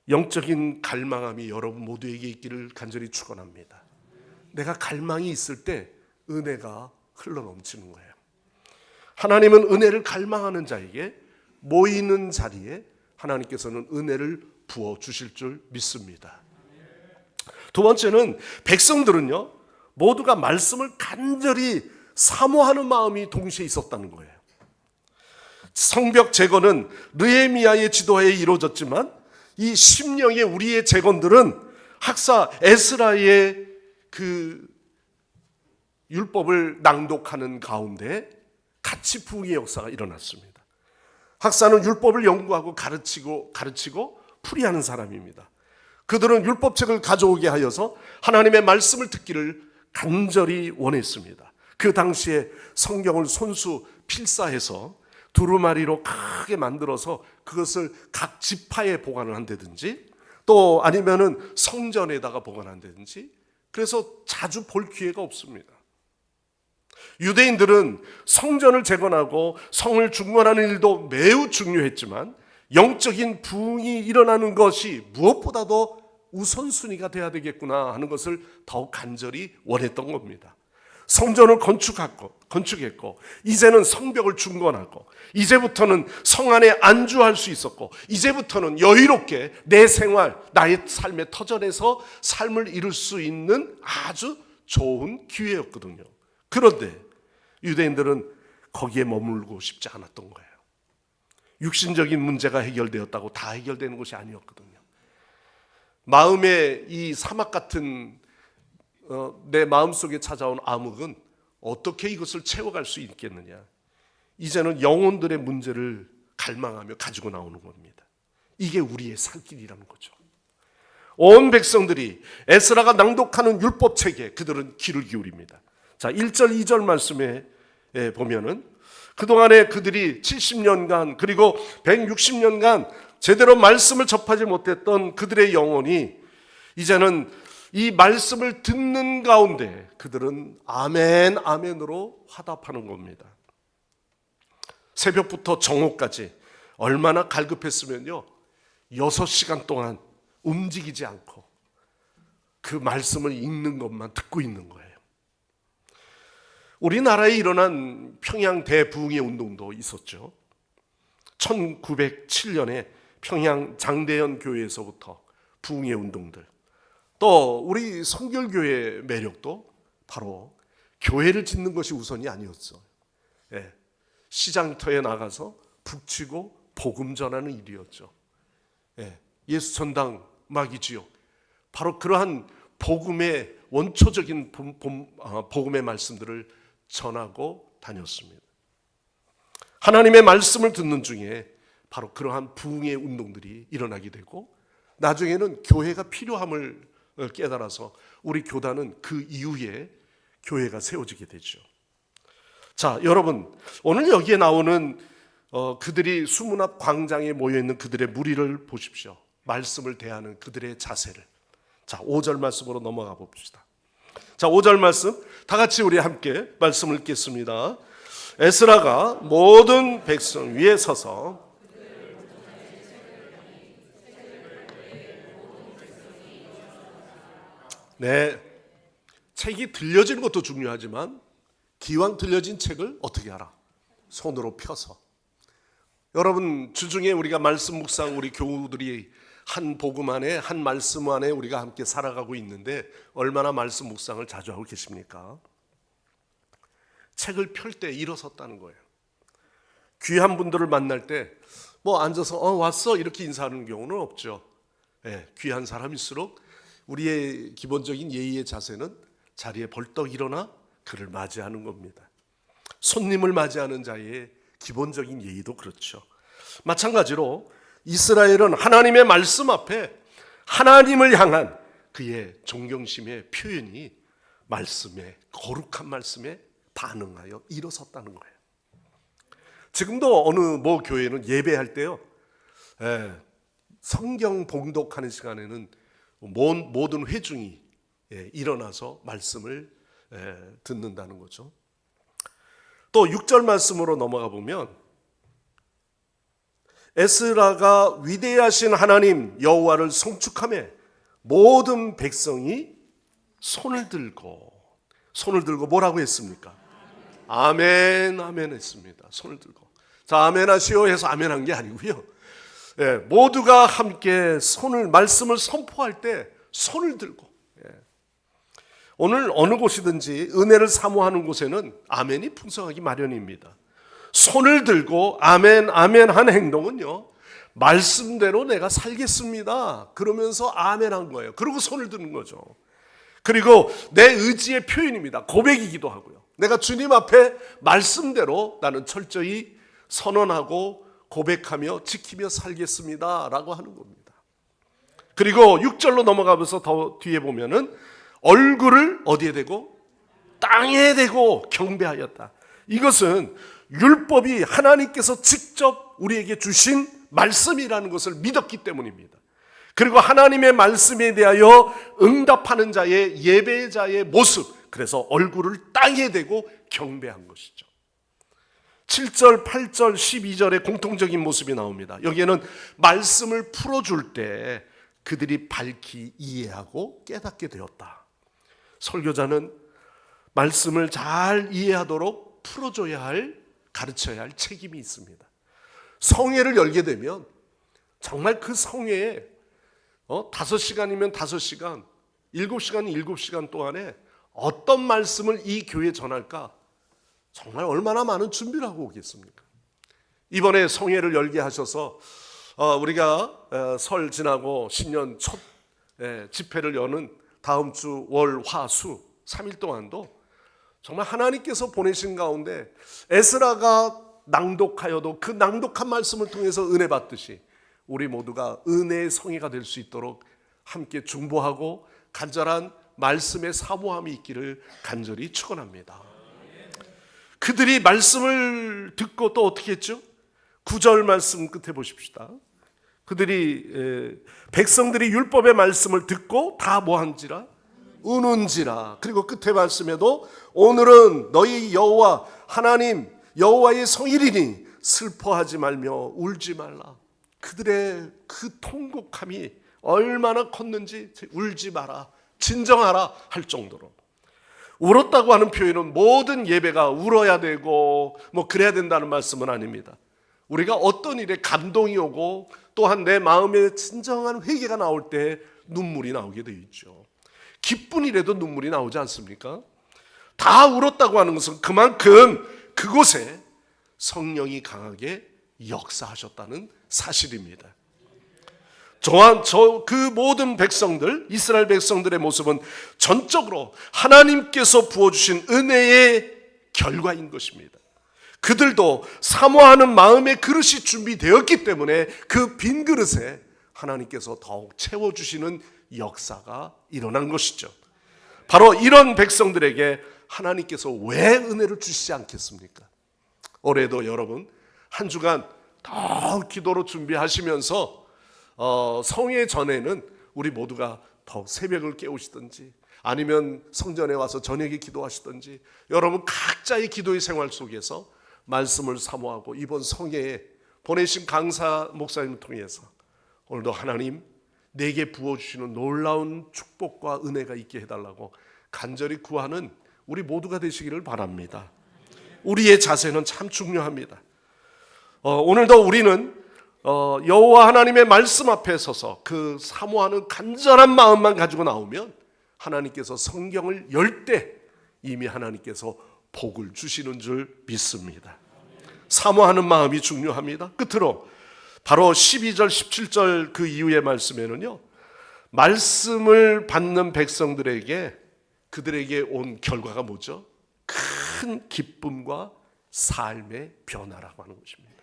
영적인 갈망함이 여러분 모두에게 있기를 간절히 축원합니다. 내가 갈망이 있을 때 은혜가 흘러넘치는 거예요. 하나님은 은혜를 갈망하는 자에게 모이는 자리에 하나님께서는 은혜를 부어주실 줄 믿습니다. 두 번째는 백성들은요, 모두가 말씀을 간절히 사모하는 마음이 동시에 있었다는 거예요. 성벽 재건은 느헤미야의 지도하에 이루어졌지만 이 심령의 우리의 재건들은 학사 에스라의 그 율법을 낭독하는 가운데 같이 부흥의 역사가 일어났습니다. 학사는 율법을 연구하고 가르치고 풀이하는 사람입니다. 그들은 율법책을 가져오게 하여서 하나님의 말씀을 듣기를 간절히 원했습니다. 그 당시에 성경을 손수 필사해서 두루마리로 크게 만들어서 그것을 각 지파에 보관을 한다든지 또 아니면은 성전에다가 보관한다든지, 그래서 자주 볼 기회가 없습니다. 유대인들은 성전을 재건하고 성을 중건하는 일도 매우 중요했지만 영적인 부흥이 일어나는 것이 무엇보다도 우선순위가 돼야 되겠구나 하는 것을 더욱 간절히 원했던 겁니다. 성전을 건축했고 이제는 성벽을 중건하고 이제부터는 성 안에 안주할 수 있었고 이제부터는 여유롭게 내 생활, 나의 삶의 터전에서 삶을 이룰 수 있는 아주 좋은 기회였거든요. 그런데 유대인들은 거기에 머물고 싶지 않았던 거예요. 육신적인 문제가 해결되었다고 다 해결되는 것이 아니었거든요. 마음의 이 사막 같은 내 마음속에 찾아온 암흑은 어떻게 이것을 채워갈 수 있겠느냐. 이제는 영혼들의 문제를 갈망하며 가지고 나오는 겁니다. 이게 우리의 살 길이라는 거죠. 온 백성들이 에스라가 낭독하는 율법책에 그들은 귀를 기울입니다. 자, 1절 2절 말씀에 보면은 그동안에 그들이 70년간 그리고 160년간 제대로 말씀을 접하지 못했던 그들의 영혼이 이제는 이 말씀을 듣는 가운데 그들은 아멘 아멘으로 화답하는 겁니다. 새벽부터 정오까지 얼마나 갈급했으면요, 6시간 동안 움직이지 않고 그 말씀을 읽는 것만 듣고 있는 거예요. 우리나라에 일어난 평양 대부흥의 운동도 있었죠. 1907년에 평양 장대현 교회에서부터 부흥의 운동들, 또 우리 성결교회의 매력도 바로 교회를 짓는 것이 우선이 아니었어요. 시장터에 나가서 북치고 복음 전하는 일이었죠. 예수 전당 막이지요. 바로 그러한 복음의 원초적인 복음의 말씀들을 전하고 다녔습니다. 하나님의 말씀을 듣는 중에 바로 그러한 부흥의 운동들이 일어나게 되고 나중에는 교회가 필요함을 깨달아서 우리 교단은 그 이후에 교회가 세워지게 되죠. 자, 여러분, 오늘 여기에 나오는 그들이 수문 앞 광장에 모여있는 그들의 무리를 보십시오. 말씀을 대하는 그들의 자세를. 자, 5절 말씀으로 넘어가 봅시다. 자, 5절 말씀 다 같이 우리 함께 말씀을 읽겠습니다. 에스라가 모든 백성 위에 서서 네, 책이 들려지는 것도 중요하지만 기왕 들려진 책을 어떻게 하라? 손으로 펴서. 여러분, 주중에 우리가 말씀 묵상, 우리 교우들이 한 복음 안에, 한 말씀 안에 우리가 함께 살아가고 있는데 얼마나 말씀 묵상을 자주 하고 계십니까? 책을 펼 때 일어섰다는 거예요. 귀한 분들을 만날 때 뭐 앉아서 왔어 이렇게 인사하는 경우는 없죠. 귀한 사람일수록 우리의 기본적인 예의의 자세는 자리에 벌떡 일어나 그를 맞이하는 겁니다. 손님을 맞이하는 자의 기본적인 예의도 그렇죠. 마찬가지로 이스라엘은 하나님의 말씀 앞에 하나님을 향한 그의 존경심의 표현이 말씀에, 거룩한 말씀에 반응하여 일어섰다는 거예요. 지금도 어느 모 교회는 예배할 때요, 성경 봉독하는 시간에는 모든 회중이 일어나서 말씀을 듣는다는 거죠. 또 6절 말씀으로 넘어가 보면 에스라가 위대하신 하나님 여호와를 송축하며 모든 백성이 손을 들고 뭐라고 했습니까? 아멘, 아멘 했습니다. 손을 들고. 자, 아멘 하시오 해서 아멘 한 게 아니고요. 모두가 함께 말씀을 선포할 때 손을 들고. 오늘 어느 곳이든지 은혜를 사모하는 곳에는 아멘이 풍성하기 마련입니다. 손을 들고 아멘, 아멘 하는 행동은요, 말씀대로 내가 살겠습니다 그러면서 아멘 한 거예요. 그리고 손을 드는 거죠. 그리고 내 의지의 표현입니다. 고백이기도 하고요. 내가 주님 앞에 말씀대로 나는 철저히 선언하고 고백하며 지키며 살겠습니다 라고 하는 겁니다. 그리고 6절로 넘어가면서 더 뒤에 보면은 얼굴을 어디에 대고? 땅에 대고 경배하였다. 이것은 율법이 하나님께서 직접 우리에게 주신 말씀이라는 것을 믿었기 때문입니다. 그리고 하나님의 말씀에 대하여 응답하는 자의 예배자의 모습, 그래서 얼굴을 땅에 대고 경배한 것이죠. 7절, 8절, 12절의 공통적인 모습이 나옵니다. 여기에는 말씀을 풀어줄 때 그들이 밝히 이해하고 깨닫게 되었다. 설교자는 말씀을 잘 이해하도록 풀어줘야 할, 가르쳐야 할 책임이 있습니다. 성회를 열게 되면 정말 그 성회에 5시간이면 5시간, 7시간이면 7시간 동안에 어떤 말씀을 이 교회에 전할까? 정말 얼마나 많은 준비를 하고 오겠습니까? 이번에 성회를 열게 하셔서 우리가 설 지나고 신년 첫 집회를 여는 다음 주 월, 화, 수 3일 동안도 정말 하나님께서 보내신 가운데 에스라가 낭독하여도 그 낭독한 말씀을 통해서 은혜 받듯이 우리 모두가 은혜의 성회가 될 수 있도록 함께 중보하고 간절한 말씀의 사모함이 있기를 간절히 축원합니다. 그들이 말씀을 듣고 또 어떻게 했죠? 9절 말씀 끝에 보십시다. 그들이 백성들이 율법의 말씀을 듣고 다 뭐한지라? 우는지라. 그리고 끝에 말씀에도 오늘은 너희 여호와 하나님 여호와의 성일이니 슬퍼하지 말며 울지 말라. 그들의 그 통곡함이 얼마나 컸는지 울지 마라, 진정하라 할 정도로. 울었다고 하는 표현은 모든 예배가 울어야 되고 뭐 그래야 된다는 말씀은 아닙니다. 우리가 어떤 일에 감동이 오고 또한 내 마음에 진정한 회개가 나올 때 눈물이 나오게 되어 있죠. 기쁜 일에도 눈물이 나오지 않습니까? 다 울었다고 하는 것은 그만큼 그곳에 성령이 강하게 역사하셨다는 사실입니다. 그 모든 백성들, 이스라엘 백성들의 모습은 전적으로 하나님께서 부어주신 은혜의 결과인 것입니다. 그들도 사모하는 마음의 그릇이 준비되었기 때문에 그 빈 그릇에 하나님께서 더욱 채워주시는 역사가 일어난 것이죠. 바로 이런 백성들에게 하나님께서 왜 은혜를 주시지 않겠습니까? 올해도 여러분 한 주간 더 기도로 준비하시면서 성회 전에는 우리 모두가 더 새벽을 깨우시든지 아니면 성전에 와서 저녁에 기도하시든지 여러분 각자의 기도의 생활 속에서 말씀을 사모하고 이번 성회에 보내신 강사 목사님을 통해서 오늘도 하나님 내게 부어주시는 놀라운 축복과 은혜가 있게 해달라고 간절히 구하는 우리 모두가 되시기를 바랍니다. 우리의 자세는 참 중요합니다. 오늘도 우리는 여호와 하나님의 말씀 앞에 서서 그 사모하는 간절한 마음만 가지고 나오면 하나님께서 성경을 열 때 이미 하나님께서 복을 주시는 줄 믿습니다. 사모하는 마음이 중요합니다. 끝으로 바로 12절 17절 그 이후의 말씀에는요, 말씀을 받는 백성들에게 그들에게 온 결과가 뭐죠? 큰 기쁨과 삶의 변화라고 하는 것입니다.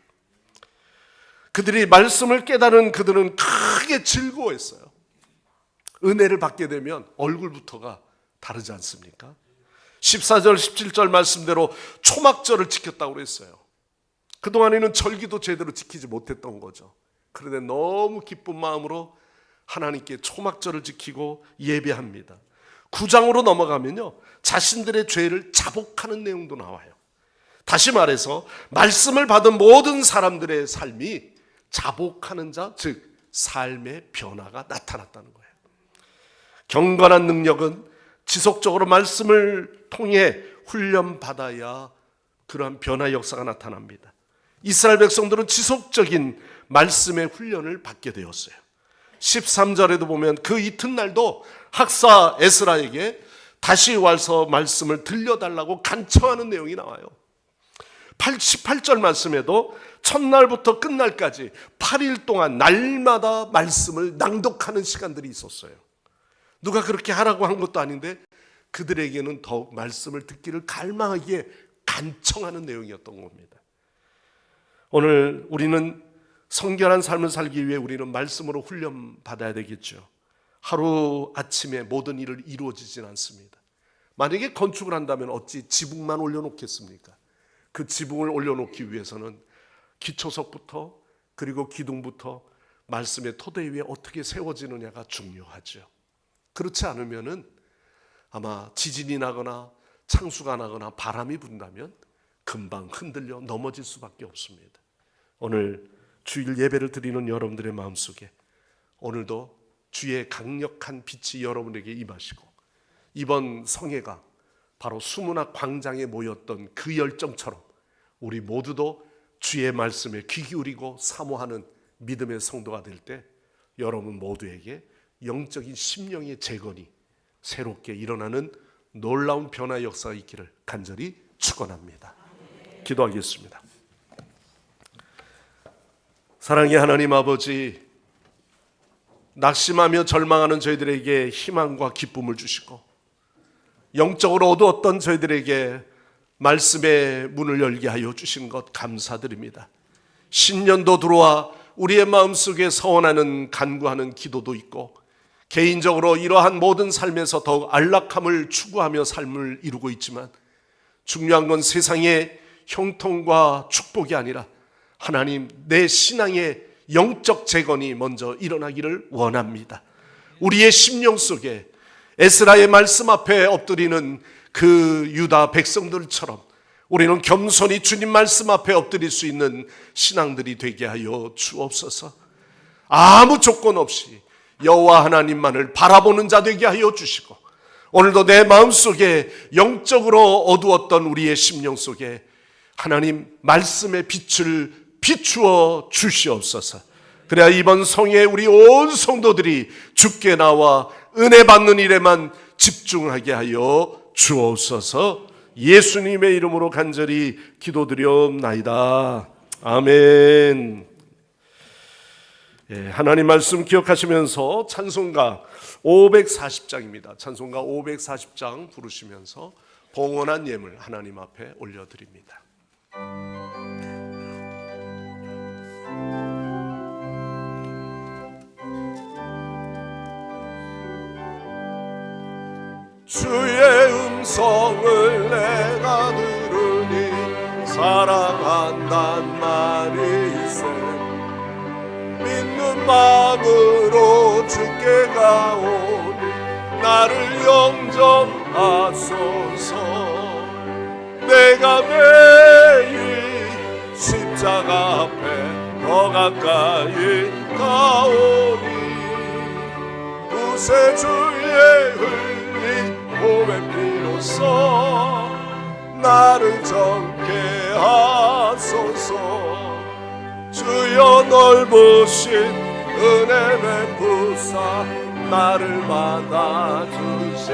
그들이 말씀을 깨달은 그들은 크게 즐거워했어요. 은혜를 받게 되면 얼굴부터가 다르지 않습니까? 14절 17절 말씀대로 초막절을 지켰다고 그랬어요. 그동안에는 절기도 제대로 지키지 못했던 거죠. 그런데 너무 기쁜 마음으로 하나님께 초막절을 지키고 예배합니다. 9장으로 넘어가면요, 자신들의 죄를 자복하는 내용도 나와요. 다시 말해서 말씀을 받은 모든 사람들의 삶이 자복하는 자, 즉 삶의 변화가 나타났다는 거예요. 경건한 능력은 지속적으로 말씀을 통해 훈련받아야 그러한 변화 역사가 나타납니다. 이스라엘 백성들은 지속적인 말씀의 훈련을 받게 되었어요. 13절에도 보면 그 이튿날도 학사 에스라에게 다시 와서 말씀을 들려달라고 간청하는 내용이 나와요. 18절 말씀에도 첫날부터 끝날까지 8일 동안 날마다 말씀을 낭독하는 시간들이 있었어요. 누가 그렇게 하라고 한 것도 아닌데 그들에게는 더욱 말씀을 듣기를 갈망하기에 간청하는 내용이었던 겁니다. 오늘 우리는 성결한 삶을 살기 위해 우리는 말씀으로 훈련받아야 되겠죠. 하루 아침에 모든 일을 이루어지진 않습니다. 만약에 건축을 한다면 어찌 지붕만 올려놓겠습니까? 그 지붕을 올려놓기 위해서는 기초석부터 그리고 기둥부터 말씀의 토대 위에 어떻게 세워지느냐가 중요하죠. 그렇지 않으면은 아마 지진이 나거나 창수가 나거나 바람이 분다면 금방 흔들려 넘어질 수밖에 없습니다. 오늘 주일 예배를 드리는 여러분들의 마음속에 오늘도 주의 강력한 빛이 여러분에게 임하시고 이번 성회가 바로 수문학 광장에 모였던 그 열정처럼 우리 모두도 주의 말씀에 귀 기울이고 사모하는 믿음의 성도가 될 때 여러분 모두에게 영적인 심령의 재건이 새롭게 일어나는 놀라운 변화 역사가 있기를 간절히 축원합니다. 기도하겠습니다. 사랑의 하나님 아버지, 낙심하며 절망하는 저희들에게 희망과 기쁨을 주시고 영적으로 어두웠던 저희들에게 말씀의 문을 열게 하여 주신 것 감사드립니다. 신년도 들어와 우리의 마음속에 서원하는 간구하는 기도도 있고 개인적으로 이러한 모든 삶에서 더욱 안락함을 추구하며 삶을 이루고 있지만 중요한 건 세상의 형통과 축복이 아니라 하나님, 내 신앙의 영적 재건이 먼저 일어나기를 원합니다. 우리의 심령 속에 에스라의 말씀 앞에 엎드리는 그 유다 백성들처럼 우리는 겸손히 주님 말씀 앞에 엎드릴 수 있는 신앙들이 되게 하여 주옵소서. 아무 조건 없이 여호와 하나님만을 바라보는 자 되게 하여 주시고 오늘도 내 마음속에 영적으로 어두웠던 우리의 심령 속에 하나님 말씀의 빛을 비추어 주시옵소서. 그래야 이번 성회에 우리 온 성도들이 주께 나와 은혜 받는 일에만 집중하게 하여 주옵소서. 예수님의 이름으로 간절히 기도드리옵나이다. 아멘. 하나님 말씀 기억하시면서 찬송가 540장입니다. 찬송가 540장 부르시면서 봉헌한 예물 하나님 앞에 올려드립니다. 주의 음성을 내가 들으니 사랑한단 말이세. 믿는 마음으로 주께 가오니 나를 영접하소서. 내가 매일 십자가 앞에 더 가까이 가오니 구세주의 흘린 몸의 피로써 나를 정케 하소서. 주여 넓으신 은혜 베푸사 나를 받아주시고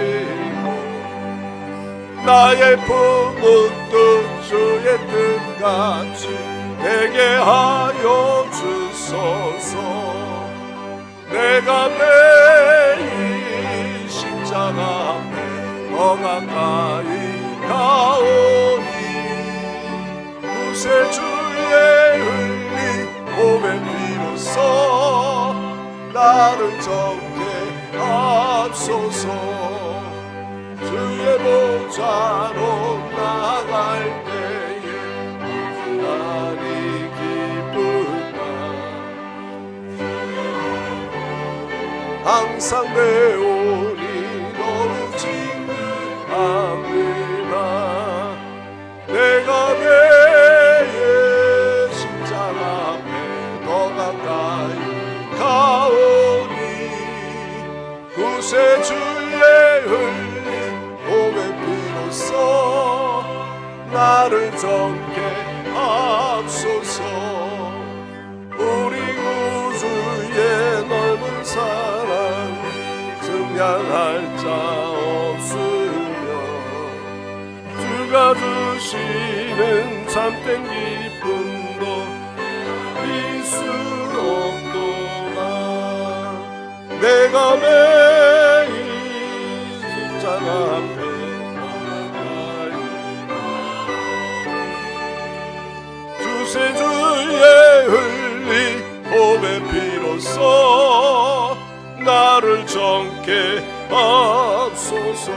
나의 품은 뜻 주의 뜻같이 되게 하여 주소서. 내가 매일 십자가 앞에 더 가까이 가오니 구세주의 흘린 몸의 피로써 나를 정케 하소서. 주의 보좌로 나갈 때에 날이 기쁠까. 항상 내 온이 너무 친근합니다. 내가 매일 십자가 앞에 더 가까이 가오니 구세주의 흘린 몸의 피로써 나를 정케 하소서. 우리 구주의 넓은 사랑 증량할 자 없으며 주가 주시는 참된 기쁨도 이 수 없도다. 내가 매일 십자가 앞에 구세주의 흘린 몸의 피로써 나를 정케 하소서.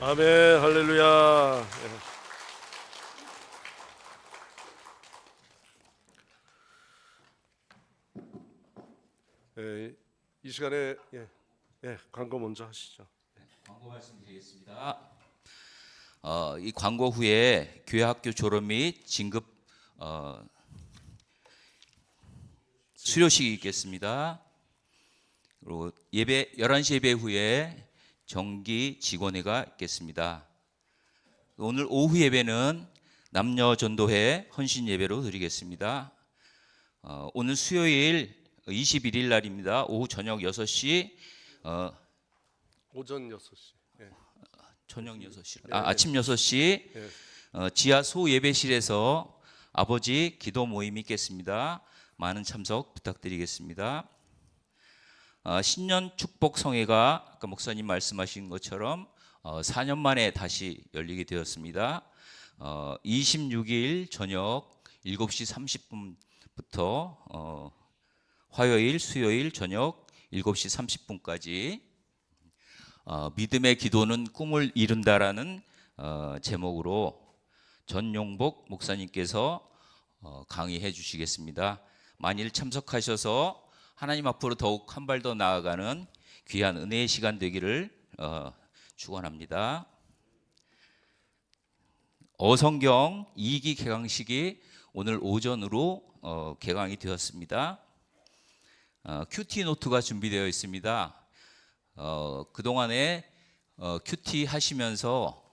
아멘. 할렐루야. 이 시간에 광고 먼저 하시죠. 광고 말씀드리겠습니다. 이 광고 후에 교회 학교 졸업 및 진급 수료식이 있겠습니다. 그리고 예배 11시 예배 후에 정기 직원회가 있겠습니다. 오늘 오후 예배는 남녀 전도회 헌신 예배로 드리겠습니다. 오늘 수요일 21일 날입니다. 오후 저녁 6시 오전 6시. 저녁 6시 네. 아침 6시 지하 소 예배실에서 아버지 기도 모임이 있겠습니다. 많은 참석 부탁드리겠습니다. 신년 축복 성회가 아까 목사님 말씀하신 것처럼 4년 만에 다시 열리게 되었습니다. 26일 저녁 7시 30분부터 화요일, 수요일 저녁 7시 30분까지 믿음의 기도는 꿈을 이룬다라는 제목으로 전용복 목사님께서 강의해 주시겠습니다. 만일 참석하셔서 하나님 앞으로 더욱 한 발 더 나아가는 귀한 은혜의 시간 되기를 축원합니다. 어성경 2기 개강식이 오늘 오전으로 개강이 되었습니다. 큐티 노트가 준비되어 있습니다. 그동안에 큐티 하시면서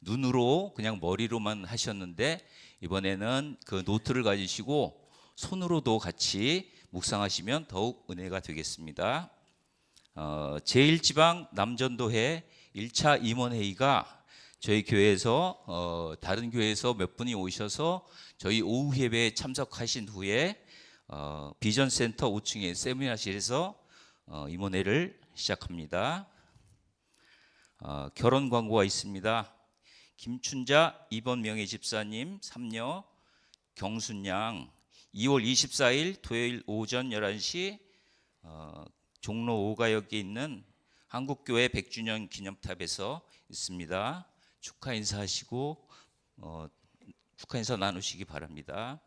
눈으로 그냥 머리로만 하셨는데 이번에는 그 노트를 가지시고 손으로도 같이 묵상하시면 더욱 은혜가 되겠습니다. 제1지방 남전도회 1차 임원회의가 저희 교회에서 다른 교회에서 몇 분이 오셔서 저희 오후 예배에 참석하신 후에 비전센터 5층의 세미나실에서 임원회를 시작합니다. 결혼 광고가 있습니다. 김춘자 2번 명예 집사님 3녀 경순양 2월 24일 토요일 오전 11시 종로 5가역에 있는 한국교회 100주년 기념탑에서 있습니다. 축하 인사하시고 축하 인사 나누시기 바랍니다.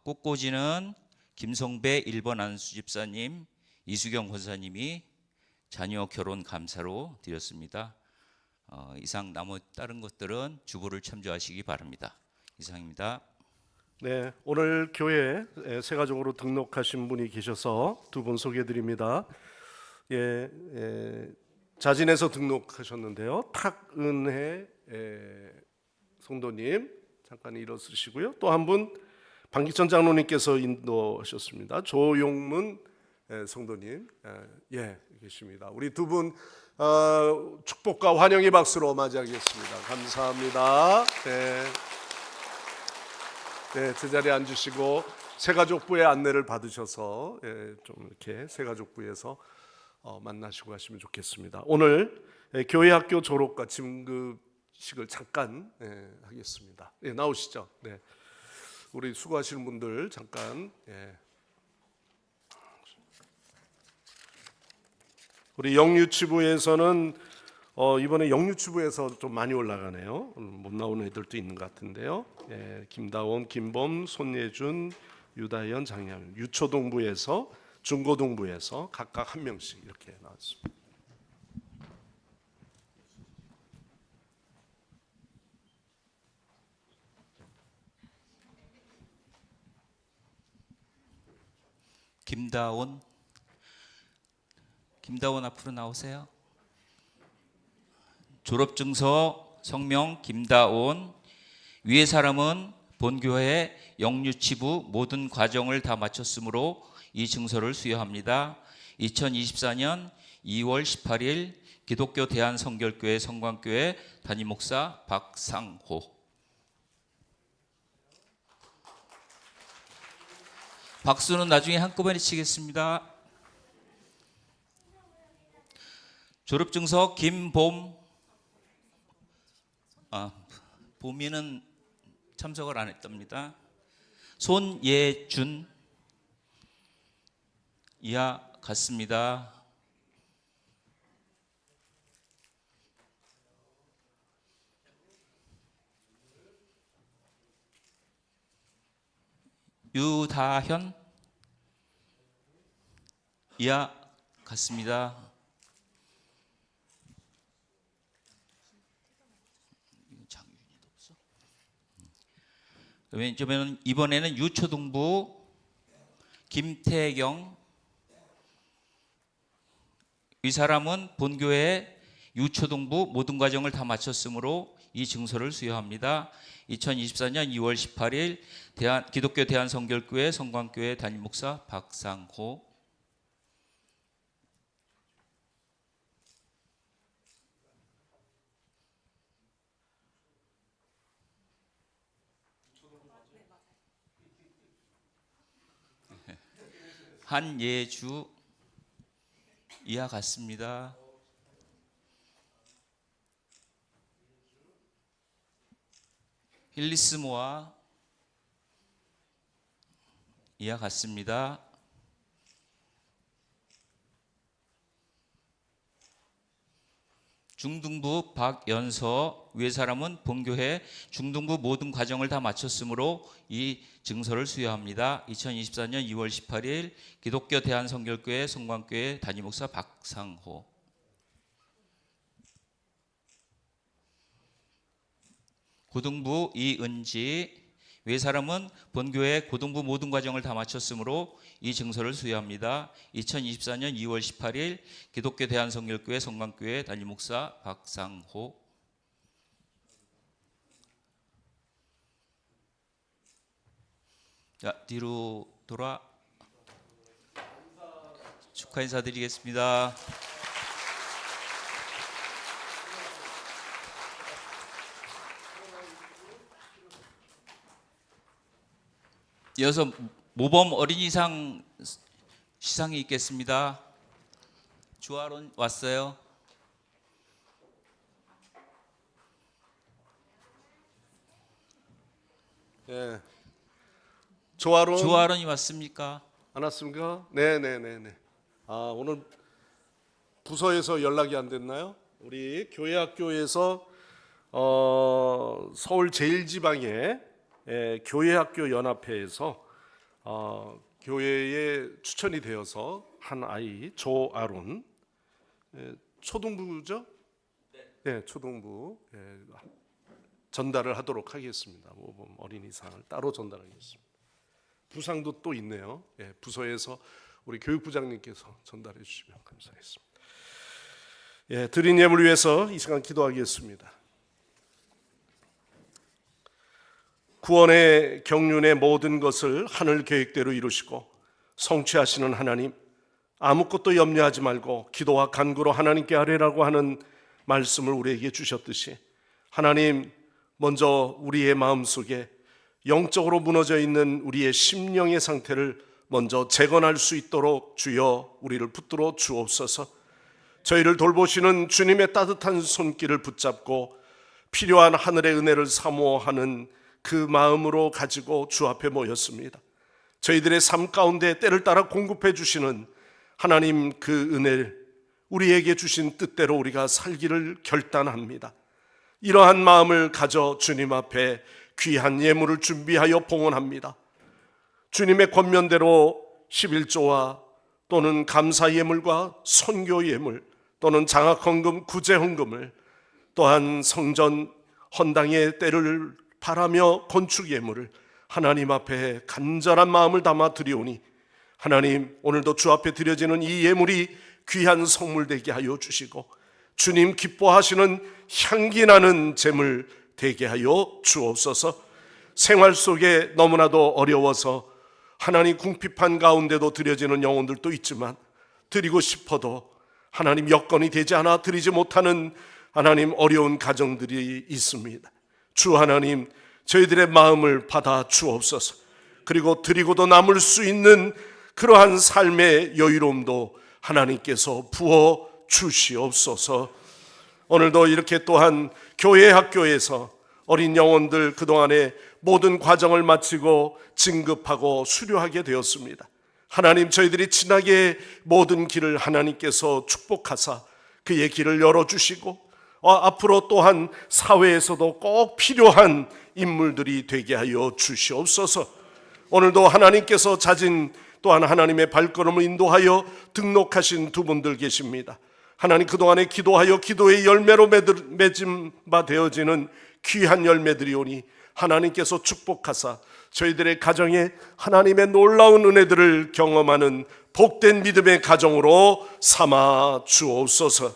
꽃꽂이는 김성배 1번 안수 집사님, 이수경 권사님이 자녀 결혼 감사로 드렸습니다. 이상 다른 것들은 주보를 참조하시기 바랍니다. 이상입니다. 네, 오늘 교회에 새 가족으로 등록하신 분이 계셔서 두 분 소개해드립니다. 자진해서 등록하셨는데요. 탁은혜 성도님 잠깐 일어서시고요. 또 한 분 방기천 장로님께서 인도하셨습니다. 조용문 성도님 계십니다. 우리 두 분 축복과 환영의 박수로 맞이하겠습니다. 감사합니다. 네, 제자리에 앉으시고 새가족부의 안내를 받으셔서 좀 이렇게 새가족부에서 만나시고 가시면 좋겠습니다. 오늘 교회 학교 졸업과 진급식을 잠깐 하겠습니다. 나오시죠. 네, 우리 수고하시는 분들 잠깐. 우리 영유치부에서는 이번에 영유치부에서 좀 많이 올라가네요. 못 나오는 애들도 있는 것 같은데요. 김다원, 김범, 손예준, 유다현, 장혜연, 유초동부에서 중고동부에서 각각 한 명씩 이렇게 나왔습니다. 김다원 앞으로 나오세요. 졸업증서 성명 김다온. 위의 사람은 본교회 영유치부 모든 과정을 다 마쳤으므로 이 증서를 수여합니다. 2024년 2월 18일 기독교 대한성결교회 성광교회 담임목사 박상호. 박수는 나중에 한꺼번에 치겠습니다. 졸업증서 김봄. 봄이는 참석을 안 했답니다. 손예준. 이하 같습니다. 유다현 이하 같습니다. 그러면 이번에는 유초등부 김태경, 이 사람은 본교회 유초등부 모든 과정을 다 마쳤으므로 이 증서를 수여합니다. 2024년 2월 18일 기독교 대한성결교회 성광교회 담임목사 박상호. 한예주 이하 같습니다. 힐리스 모아 이하 같습니다. 중등부 박연서, 위의 사람은 본교회 중등부 모든 과정을 다 마쳤으므로 이 증서를 수여합니다. 2024년 2월 18일 기독교 대한성결교회 성광교회 담임목사 박상호. 고등부 이은지, 위의 사람은 본교회 고등부 모든 과정을 다 마쳤으므로 이 증서를 수여합니다. 2024년 2월 18일 기독교 대한성결교회 성광교회 담임목사 박상호. 자, 뒤로 돌아 축하 인사드리겠습니다. 이어서 모범 어린이상 시상이 있겠습니다. 주아론 왔어요. 예. 조아론이 왔습니까? 안 왔습니까? 네. 오늘 부서에서 연락이 안 됐나요? 우리 교회학교에서 서울 제일지방의 교회학교 연합회에서 교회에 추천이 되어서 한 아이 조아론, 초등부죠? 네, 초등부 전달을 하도록 하겠습니다. 모범 어린이상을 따로 전달하겠습니다. 부상도 또 있네요. 부서에서 우리 교육부장님께서 전달해 주시면 감사하겠습니다. 드린 예물 위해서 이 시간 기도하겠습니다. 구원의 경륜의 모든 것을 하늘 계획대로 이루시고 성취하시는 하나님, 아무것도 염려하지 말고 기도와 간구로 하나님께 아뢰라고 하는 말씀을 우리에게 주셨듯이, 하나님 먼저 우리의 마음속에 영적으로 무너져 있는 우리의 심령의 상태를 먼저 재건할 수 있도록 주여 우리를 붙들어 주옵소서. 저희를 돌보시는 주님의 따뜻한 손길을 붙잡고 필요한 하늘의 은혜를 사모하는 그 마음으로 가지고 주 앞에 모였습니다. 저희들의 삶 가운데 때를 따라 공급해 주시는 하나님 그 은혜를 우리에게 주신 뜻대로 우리가 살기를 결단합니다. 이러한 마음을 가져 주님 앞에 귀한 예물을 준비하여 봉헌합니다. 주님의 권면대로 11조와 또는 감사 예물과 선교 예물 또는 장학헌금, 구제헌금을 또한 성전 헌당의 때를 바라며 건축 예물을 하나님 앞에 간절한 마음을 담아 드리오니, 하나님 오늘도 주 앞에 드려지는 이 예물이 귀한 성물 되게 하여 주시고 주님 기뻐하시는 향기 나는 제물 되게 하여 주옵소서. 생활 속에 너무나도 어려워서 하나님 궁핍한 가운데도 드려지는 영혼들도 있지만 드리고 싶어도 하나님 여건이 되지 않아 드리지 못하는 하나님 어려운 가정들이 있습니다. 주 하나님 저희들의 마음을 받아 주옵소서. 그리고 드리고도 남을 수 있는 그러한 삶의 여유로움도 하나님께서 부어 주시옵소서. 오늘도 이렇게 또한 교회 학교에서 어린 영혼들 그동안의 모든 과정을 마치고 진급하고 수료하게 되었습니다. 하나님 저희들이 지나게 모든 길을 하나님께서 축복하사 그의 길을 열어주시고 앞으로 또한 사회에서도 꼭 필요한 인물들이 되게 하여 주시옵소서. 오늘도 하나님께서 자진 또한 하나님의 발걸음을 인도하여 등록하신 두 분들 계십니다. 하나님, 그동안에 기도하여 기도의 열매로 맺은 바 되어지는 귀한 열매들이오니 하나님께서 축복하사 저희들의 가정에 하나님의 놀라운 은혜들을 경험하는 복된 믿음의 가정으로 삼아 주옵소서.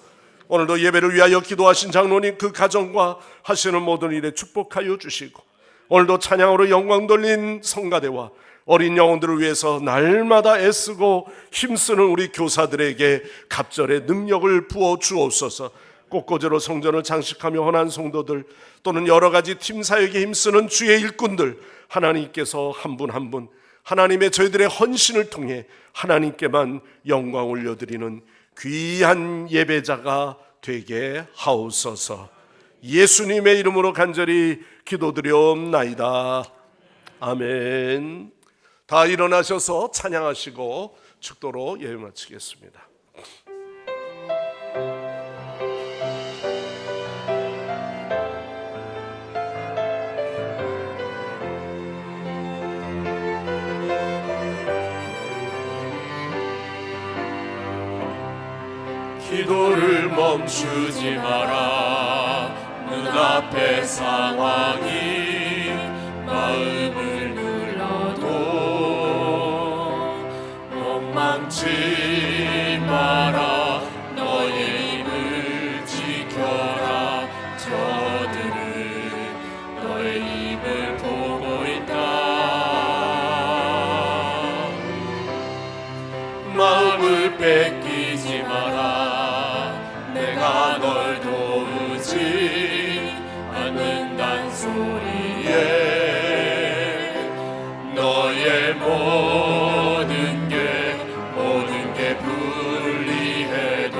오늘도 예배를 위하여 기도하신 장로님, 그 가정과 하시는 모든 일에 축복하여 주시고, 오늘도 찬양으로 영광 돌린 성가대와 어린 영혼들을 위해서 날마다 애쓰고 힘쓰는 우리 교사들에게 갑절의 능력을 부어 주옵소서. 꽃꽂이로 성전을 장식하며 헌한 성도들, 또는 여러 가지 팀 사역에 힘쓰는 주의 일꾼들, 하나님께서 한 분 한 분 하나님의 저희들의 헌신을 통해 하나님께만 영광 올려드리는 귀한 예배자가 되게 하옵소서. 예수님의 이름으로 간절히 기도드려옵나이다. 아멘. 다 일어나셔서 찬양하시고 축도로 예배 마치겠습니다. 기도를 멈추지 마라. 눈앞의 상황이 마음을 눌러도 원망치 마라. 너의 입을 지켜라. 저들은 너의 입을 보고 있다. 마음을 뺏기지 마라. 내가 널 도우지 않는단 소리에 너의 모든 게 불리해도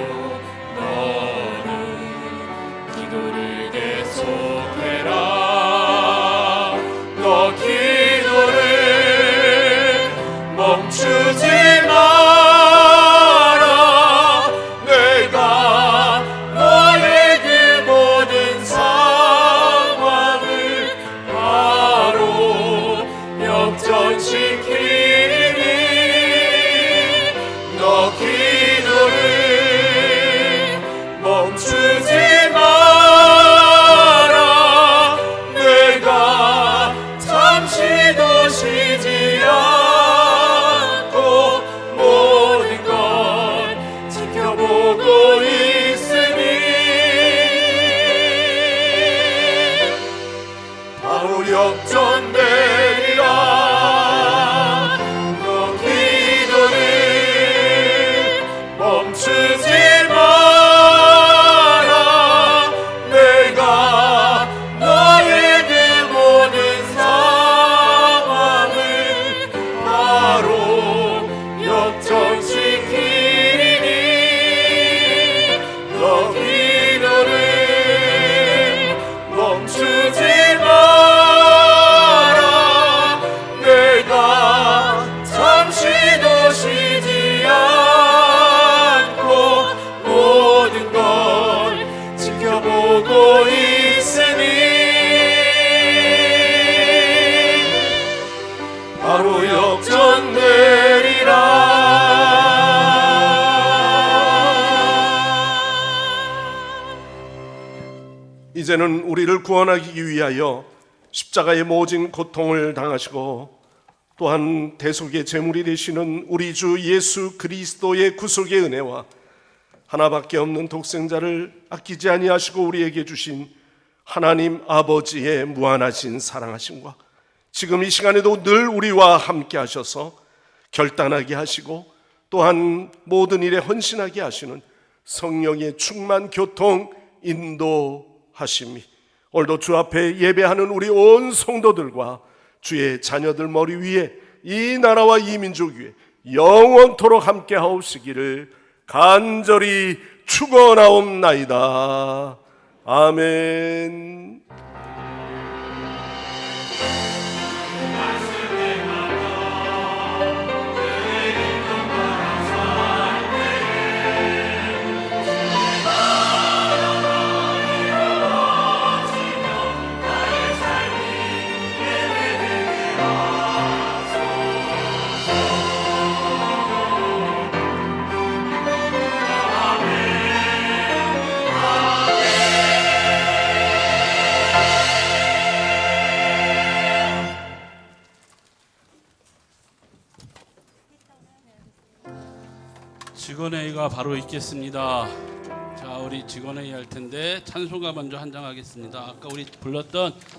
너는 기도를 계속해라. 너 기도를 멈추지 마. 이제는 우리를 구원하기 위하여 십자가의 모진 고통을 당하시고 또한 대속의 제물이 되시는 우리 주 예수 그리스도의 구속의 은혜와 하나밖에 없는 독생자를 아끼지 아니하시고 우리에게 주신 하나님 아버지의 무한하신 사랑하심과 지금 이 시간에도 늘 우리와 함께 하셔서 결단하게 하시고 또한 모든 일에 헌신하게 하시는 성령의 충만 교통 인도하심이 오늘도 주 앞에 예배하는 우리 온 성도들과 주의 자녀들 머리 위에 이 나라와 이 민족 위에 영원토록 함께 하옵시기를 간절히 축원하옵나이다. 아멘. 직원회의가 바로 있겠습니다. 자, 우리 직원회의 할 텐데 찬송가 먼저 한 장 하겠습니다. 아까 우리 불렀던